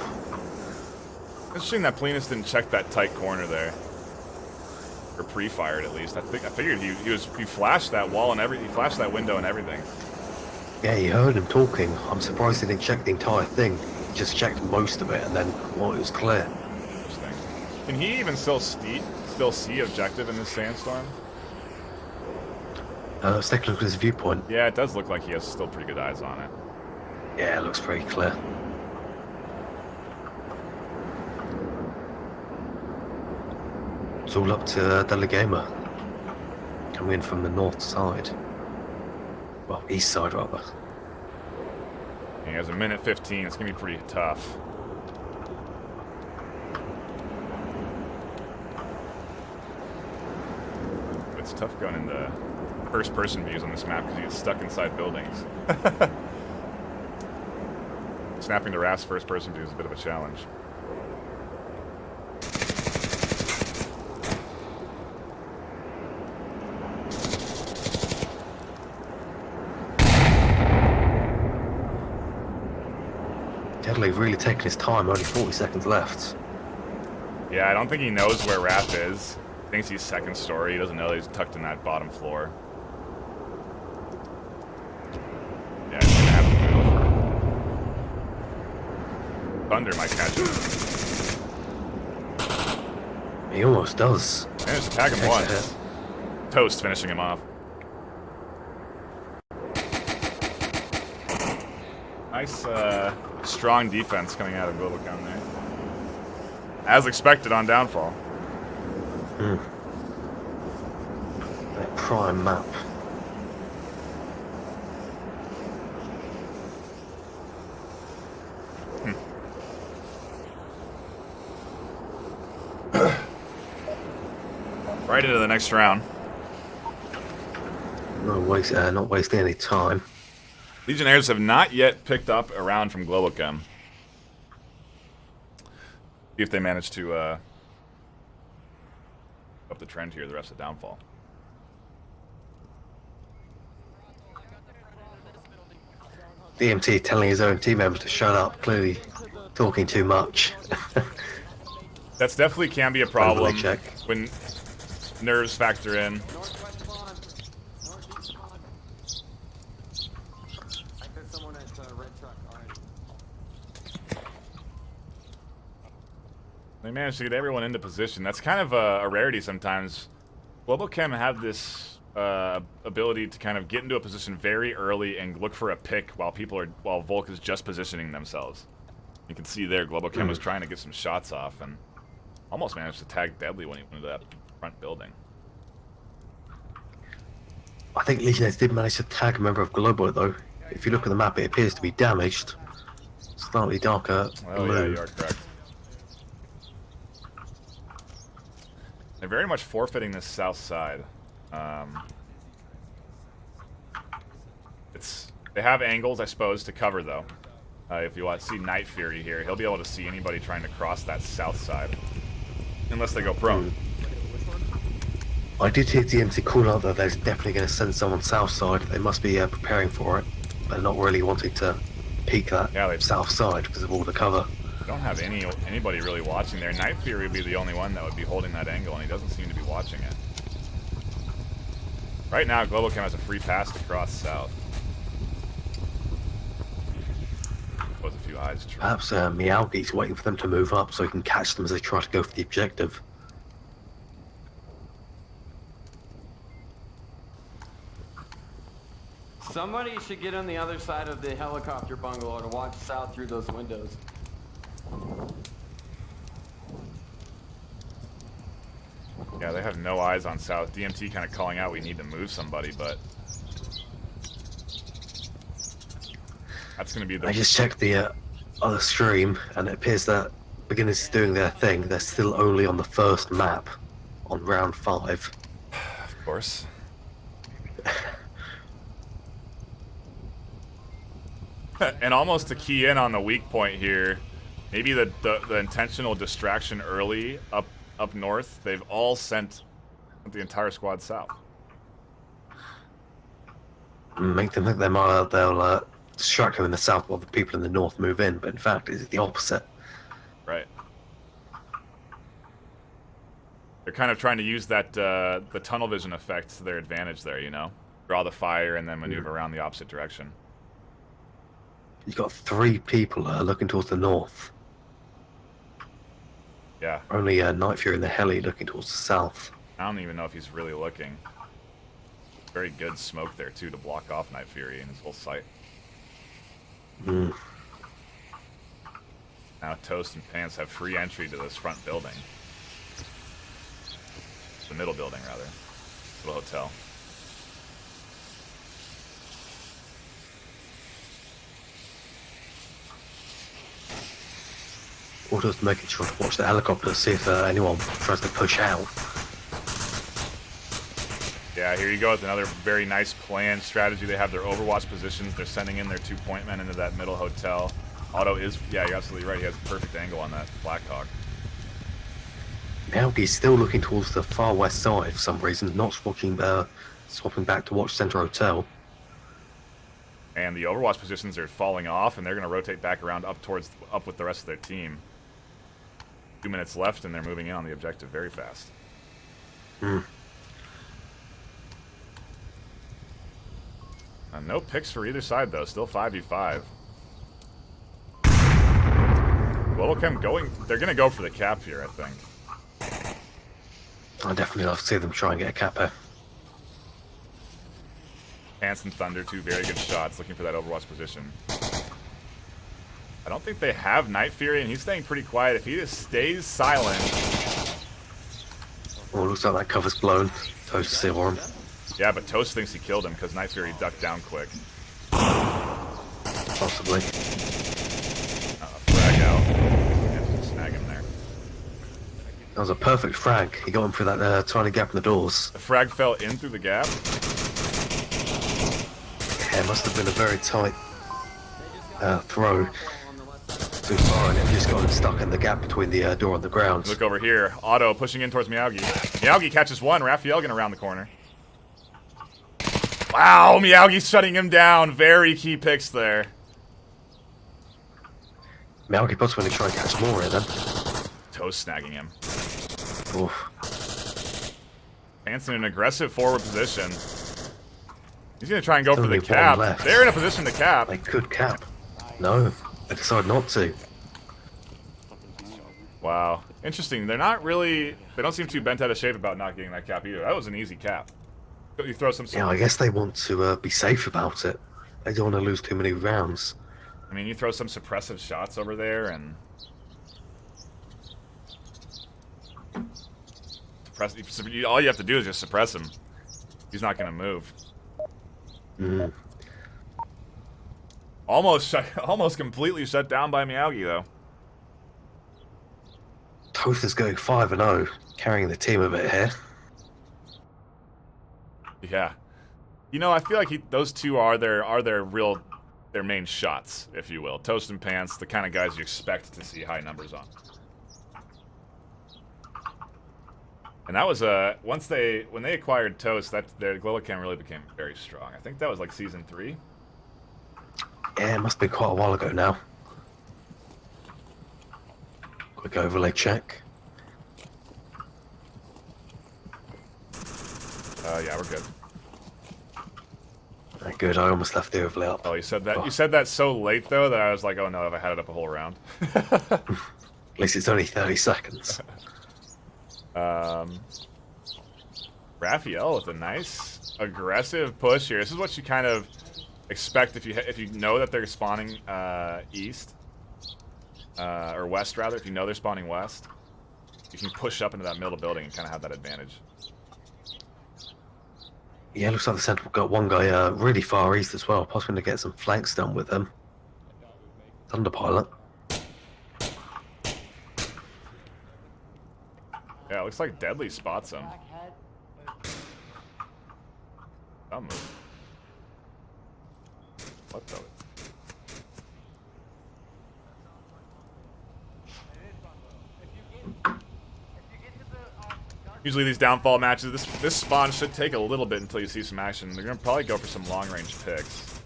Interesting that Plenus didn't check that tight corner there. Or pre-fired at least. I figured he flashed that wall and he flashed that window and everything. yeah, you heard him talking. I'm surprised he didn't check the entire thing. He just checked most of it, and then, well, it was clear. Interesting. Can he even still see objective in this sandstorm? Let's take a look at his viewpoint. Yeah, it does look like he has still pretty good eyes on it. Yeah, it looks pretty clear. It's all up to the Legionnaires. Coming in from the north side. Well, east side, rather. He has a minute 15. It's going to be pretty tough. It's tough going into first-person views on this map because you get stuck inside buildings. Snapping to Raph's first-person view is a bit of a challenge. Deadly really taking his time, only 40 seconds left. Yeah, I don't think he knows where Raph is. Thinks he's second story. He doesn't know that he's tucked in that bottom floor. Yeah, he's gonna have to move. Thunder might catch him. He almost does. Managed to tag him Takes a once. hit. Toast finishing him off. Nice, strong defense coming out of Globochem there. As expected on downfall. A prime map. Right into the next round. Not wasting any time. Legionnaires have not yet picked up a round from Globochem. See if they manage to up the trend here the rest of downfall. DMT telling his own team members to shut up, clearly talking too much. That's definitely can be a problem Overlay check. when nerves factor in. Northwest spawn. Northeast spawn. I heard someone at red truck already. They managed to get everyone into position. That's kind of a rarity sometimes. Globochem have this ability to kind of get into a position very early and look for a pick while Volk is just positioning themselves. You can see there, Globochem was trying to get some shots off and almost managed to tag Deadly when he went into that front building. I think Legionnaires did manage to tag a member of Globo, though. If you look at the map, it appears to be damaged. Slightly darker Oh blue. yeah, you are correct. They're very much forfeiting this south side. They have angles, I suppose, to cover though. If you want to see NightFiree here, he'll be able to see anybody trying to cross that south side, unless they go prone. I did hear DMT call out that they're definitely going to send someone south side. They must be preparing for it. They're not really wanting to peek that south side because of all the cover. I don't have anybody really watching there. NightFiree would be the only one that would be holding that angle, and he doesn't seem to be watching it. Right now, Globochem has a free pass to cross south. Was a few few eyes. True. Perhaps Miyaugi's waiting for them to move up so he can catch them as they try to go for the objective. Somebody should get on the other side of the helicopter bungalow to watch south through those windows. Yeah, they have no eyes on south. DMT kind of calling out we need to move somebody, but that's going to be the... I just checked the other stream, and it appears that Beginners is doing their thing. They're still only on the first map on round 5. Of course. And almost to key in on the weak point here, maybe the intentional distraction early up north. They've all sent the entire squad south. Make them think they'll distract them in the south while the people in the north move in, but in fact it's the opposite. Right. They're kind of trying to use that the tunnel vision effect to their advantage there, you know? Draw the fire and then maneuver around the opposite direction. You've got 3 people looking towards the north. Yeah. Only NightFiree in the heli looking towards the south. I don't even know if he's really looking. Very good smoke there, too, to block off NightFiree and his whole sight. Mm. Now Toast and Pants have free entry to this front building. The middle building, rather. Little hotel. Or just making sure to watch the helicopter, see if anyone tries to push out. Yeah, here you go with another very nice planned strategy. They have their overwatch positions. They're sending in their 2 point men into that middle hotel. Otto is, yeah, you're absolutely right. He has a perfect angle on that Blackhawk. Miyaugi's still looking towards the far west side for some reason, not swapping back to watch Center Hotel. And the overwatch positions are falling off, and they're going to rotate back around up with the rest of their team. 2 minutes left, and they're moving in on the objective very fast. No picks for either side, though. Still 5v5. Globochem going... They're going to go for the cap here, I think. I definitely love to see them try and get a cap here. Pants and Thunder, 2 very good shots, looking for that overwatch position. I don't think they have NightFiree, and he's staying pretty quiet. If he just stays silent... Oh, looks like that cover's blown. Toast to see him. Yeah, but Toast thinks he killed him because NightFiree ducked down quick. Possibly. Frag out. Yeah, snag him there. That was a perfect frag. He got him through that tiny gap in the doors. The frag fell in through the gap. Yeah, it must have been a very tight throw. Too far, and it just got stuck in the gap between the door and the ground. Look over here. Otto pushing in towards Miyagi. Miyagi catches one. Raphaelgan around the corner. Wow, Miyagi's shutting him down. Very key picks there. Miyagi puts when he try and catch more here then. Toast snagging him. Oof. Pants in an aggressive forward position. He's going to try and go for the Only one cap. left. They're in a position to cap. They could cap. No, they decide not to. Wow. Interesting. They're not really... They don't seem too bent out of shape about not getting that cap either. That was an easy cap. You throw some... Yeah, I guess they want to be safe about it. They don't want to lose too many rounds. I mean, you throw some suppressive shots over there and... All you have to do is just suppress him. He's not going to move. Mm. Almost completely shut down by Miyagi, though. Toth is going 5-0, carrying the team a bit here. Yeah. You know, I feel like those two are their main shots, if you will. Toast and Pants, the kind of guys you expect to see high numbers on. And that was when they acquired Toast, their Globochem really became very strong. I think that was like season 3. Yeah, it must be quite a while ago now. Quick overlay check. Yeah, we're good. Good, I almost left the overlay up. Oh, you said that. You said that so late though that I was like, oh no, have I had it up a whole round? At least it's only 30 seconds. Raphael with a nice aggressive push here. This is what you kind of expect if you know that they're spawning east or west rather. If you know they're spawning west, you can push up into that middle building and kind of have that advantage. Yeah, looks like the centre got one guy really far east as well. Possibly to get some flanks done with him. Thunderpilot. Yeah, it looks like Deadly spots him. Dumb move. What the? Usually these downfall matches, this spawn should take a little bit until you see some action. They're gonna probably go for some long range picks.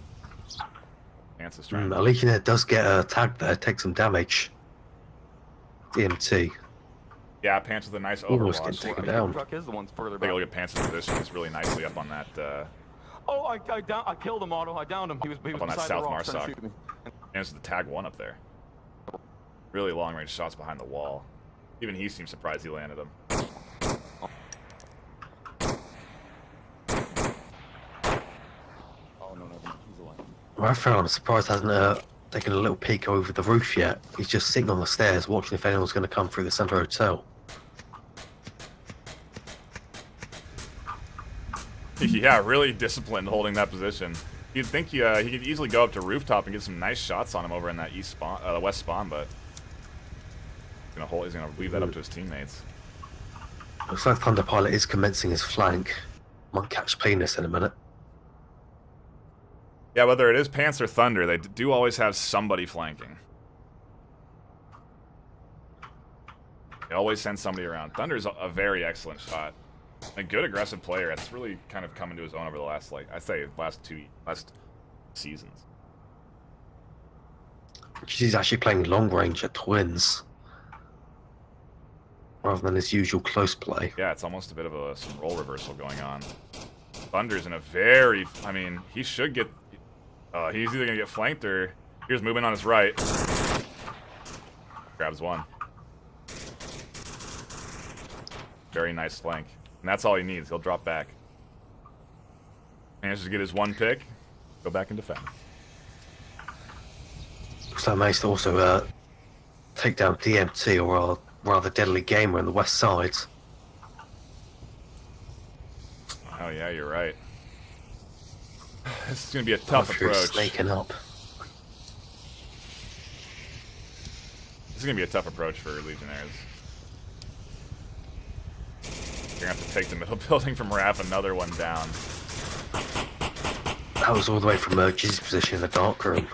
Chance is trying. A Legionnaire does get tagged there, take some damage. DMT. Yeah, Pants with a nice Almost overwatch. getting taken Our down. truck is the one's further Take back. a look at Pants' position. He's really nicely up on that. Oh, I killed him, Otto. I downed him. He was On that beside South the rocks trying Marsoc. to shoot me. Pants with the tag one up there. Really long range shots behind the wall. Even he seems surprised he landed them. Oh, no, he's alive. Raphael, I'm surprised hasn't taken a little peek over the roof yet. He's just sitting on the stairs watching if anyone's going to come through the centre hotel. Yeah, really disciplined holding that position. You'd think he could easily go up to rooftop and get some nice shots on him over in that east spawn, west spawn, but he's gonna leave that up to his teammates. Looks like Thunderpilot is commencing his flank. Might catch penis in a minute. Yeah, whether it is Pants or Thunder, they do always have somebody flanking. They always send somebody around. Thunder's a very excellent shot. A good aggressive player. That's really kind of come into his own over the last, I'd say, last seasons. He's actually playing long range at Twins. Rather than his usual close play. Yeah, it's almost a bit of some role reversal going on. Thunder's in a very... I mean, he should get... he's either going to get flanked or... Here's movement on his right. Grabs one. Very nice flank. And that's all he needs. He'll drop back. Manages to get his one pick. Go back and defend. So I managed to also take down DMT, or a rather deadly gamer on the west side. Oh yeah, you're right. This is going to be a tough approach. Snaking up. This is going to be a tough approach for Legionnaires. You're going to have to take the middle building from Raph, another one down. That was all the way from Gizzy's position in the dark room.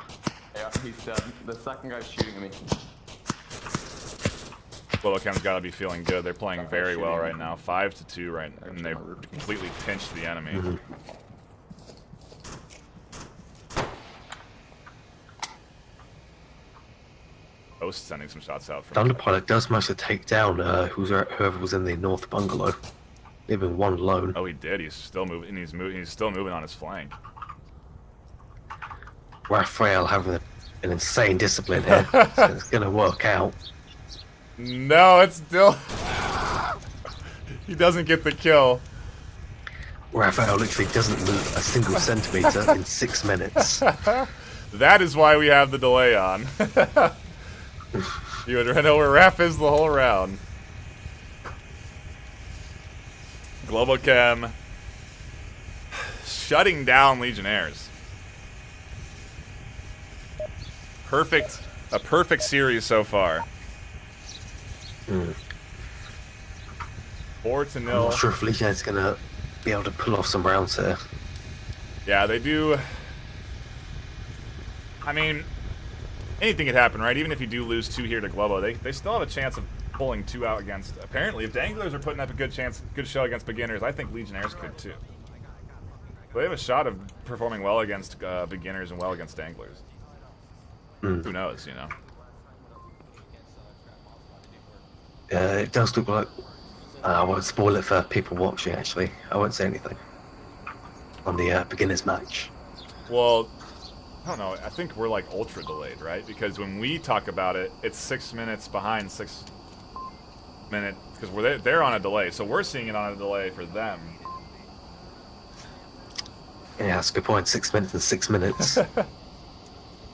Yeah, he's dead. The second guy's shooting at me. Globochem's got to be feeling good. They're playing very well right now. 5-2 right now, and they've completely pinched the enemy. Mm-hmm. Ghost sending some shots out from Thunderpilot does manage to take down whoever was in the north bungalow, leaving one lone. Oh, he did. He's still moving. He's still moving on his flank. Raphael having an insane discipline here. So it's going to work out. No, it's still... He doesn't get the kill. Raphael literally doesn't move a single centimeter in 6 minutes. That is why we have the delay on. You would know where Raph is the whole round. Globochem shutting down Legionnaires. A perfect series so far. 4-0. I'm not sure if Legionnaires going to be able to pull off some rounds here. Yeah, they do. I mean, anything could happen, right? Even if you do lose 2 here to Globo, they still have a chance of pulling 2 out against... Apparently, if Danglers are putting up a good show against beginners, I think Legionnaires could too. They have a shot of performing well against beginners and well against Danglers. Who knows, you know? It does look like... I won't spoil it for people watching, actually. I won't say anything on the beginners match. Well, I don't know. I think we're like ultra delayed, right? Because when we talk about it, it's 6 minutes behind 6 minutes because they're on a delay, so we're seeing it on a delay for them. Yeah, that's a good point. 6 minutes and 6 minutes. I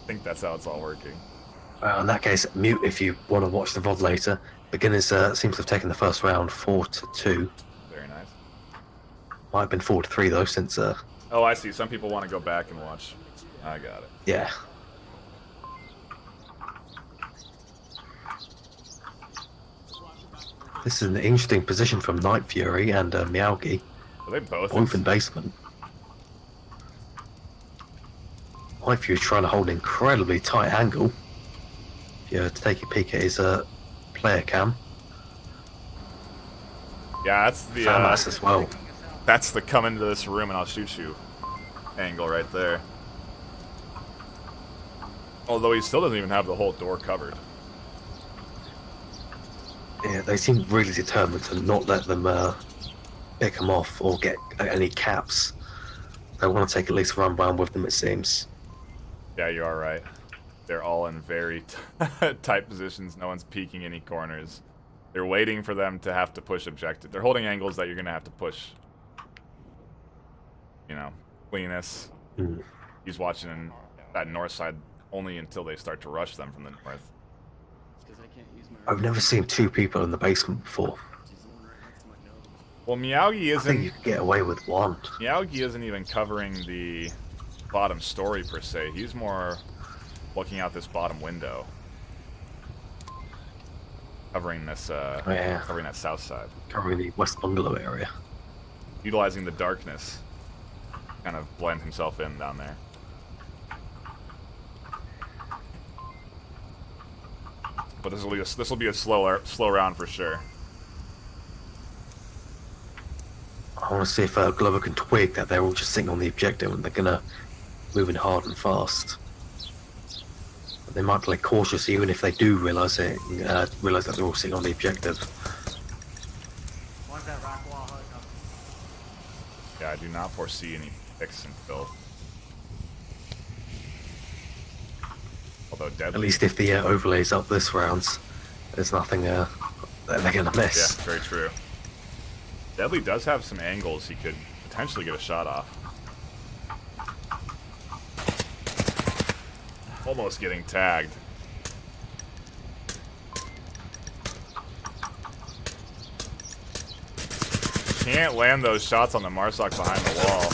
think that's how it's all working. In that case, mute if you want to watch the VOD later. Beginners seems to have taken the first round 4-2. Very nice. Might have been 4-3 though, since Oh, I see. Some people want to go back and watch. I got it. yeah. This is an interesting position from NightFiree and Meowgi. Are they both? Both in basement. NightFiree trying to hold an incredibly tight angle. If you take a peek at his player cam. Yeah, that's the Famas as well. that's the come into this room and I'll shoot you angle right there. Although he still doesn't even have the whole door covered. Yeah, they seem really determined to not let them pick them off or get any caps. They want to take at least one round with them, it seems. Yeah, you are right. They're all in very tight positions. No one's peeking any corners. They're waiting for them to have to push objective. They're holding angles that you're going to have to push. You know, Linus. He's watching that north side only until they start to rush them from the north. I've never seen two people in the basement before. Well, Meowgi I think you isn't. could get away with one. Meowgi isn't even covering the bottom story per se. He's more looking out this bottom window, covering this. Yeah. Covering that south side, Covering the West Bungalow area. utilizing the darkness, kind of blend himself in down there. But this will be a slow round for sure. I want to see if Glover can twig that they're all just sitting on the objective and they're gonna move in hard and fast. But they might play cautious even if they do realise that they're all sitting on the objective. Yeah, I do not foresee any picks until. Although At Deadly. least if the overlay's up this round, there's nothing that they're gonna miss. Yeah, very true. Deadly does have some angles he could potentially get a shot off. Almost getting tagged. Can't land those shots on the Marsoc behind the wall.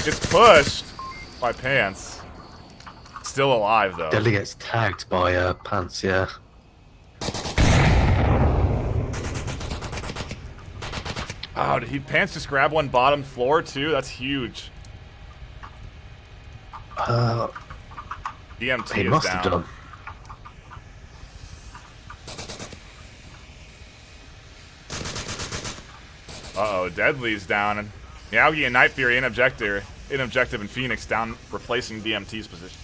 Gets pushed by Pants. Still alive though. Deadly gets tagged by Pants, yeah. Oh, did Pants just grab one bottom floor too? That's huge. DMT He is must down. have done. Uh-oh, Deadly's down. And Meowgi and NightFiree in objective and Phoenix down, replacing DMT's position.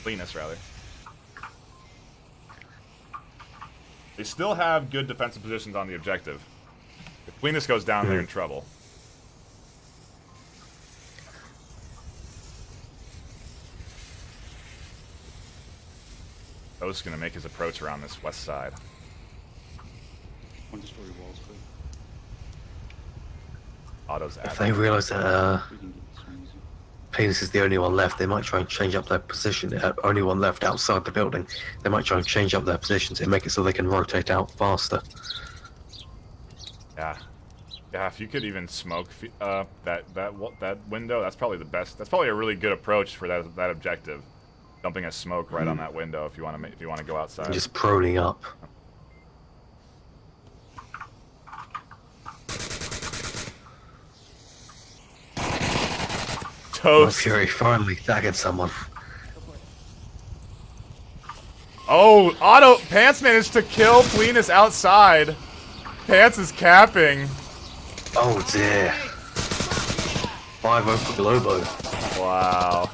Linus, rather. They still have good defensive positions on the objective. If Linus goes down, they're in trouble. O's gonna make his approach around this west side. One story walls, quick. Otto's If at they it. realise that We can get this one easy. Penis is the only one left, they might try and change up their position. Only one left outside the building. They might try and change up their positions and make it so they can rotate out faster. Yeah, yeah. If you could even smoke that window, that's probably the best. That's probably a really good approach for that objective. Dumping a smoke right on that window if you want to go outside. And just proning up. Toast. Fury finally tagging someone. Oh, Pants managed to kill Linus outside. Pants is capping. Oh dear. 5-0 for Globo. Wow.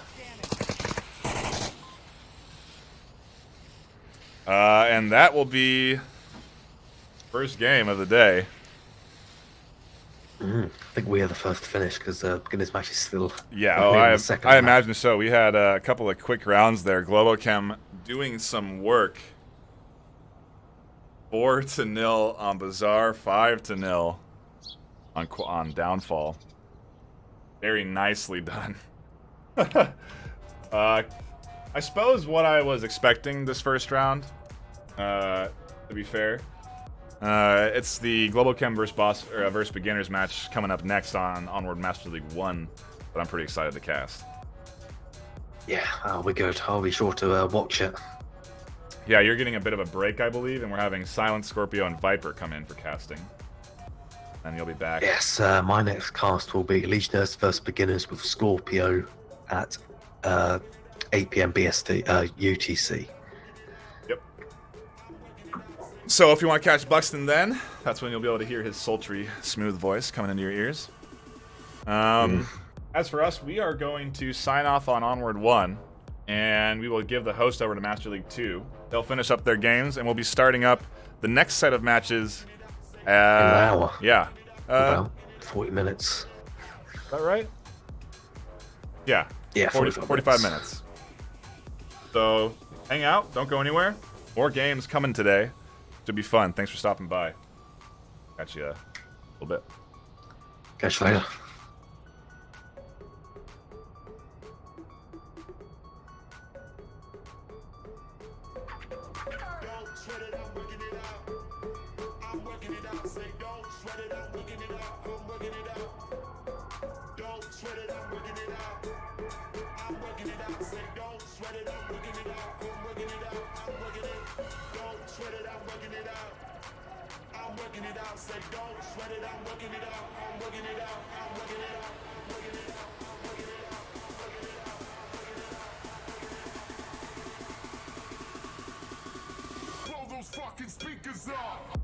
And that will be first game of the day. I think we are the first to finish because beginners match is still. Yeah, we're in the second I match. imagine so. We had a couple of quick rounds there. Globochem doing some work. 4-0 on Bazaar, 5-0 on Downfall. Very nicely done. I suppose what I was expecting this first round, to be fair. It's the Globochem versus Beginners match coming up next on Onward Master League 1, but I'm pretty excited to cast. Yeah, we're good. I'll be sure to watch it. Yeah, you're getting a bit of a break, I believe, and we're having Silent, Scorpio, and Viper come in for casting. And you'll be back. Yes, my next cast will be Legionnaires vs Beginners with Scorpio at 8 p.m. BST, UTC. Yep. So if you want to catch Buxton then, that's when you'll be able to hear his sultry, smooth voice coming into your ears. As for us, we are going to sign off on Onward 1, and we will give the host over to Master League 2. They'll finish up their games, and we'll be starting up the next set of matches. In an hour. Yeah. About 40 minutes. Is that right? Yeah. Yeah, 45 minutes. So hang out. Don't go anywhere. More games coming today. Should be fun. Thanks for stopping by. Catch you a little bit. Catch you later. Blow those fucking speakers up.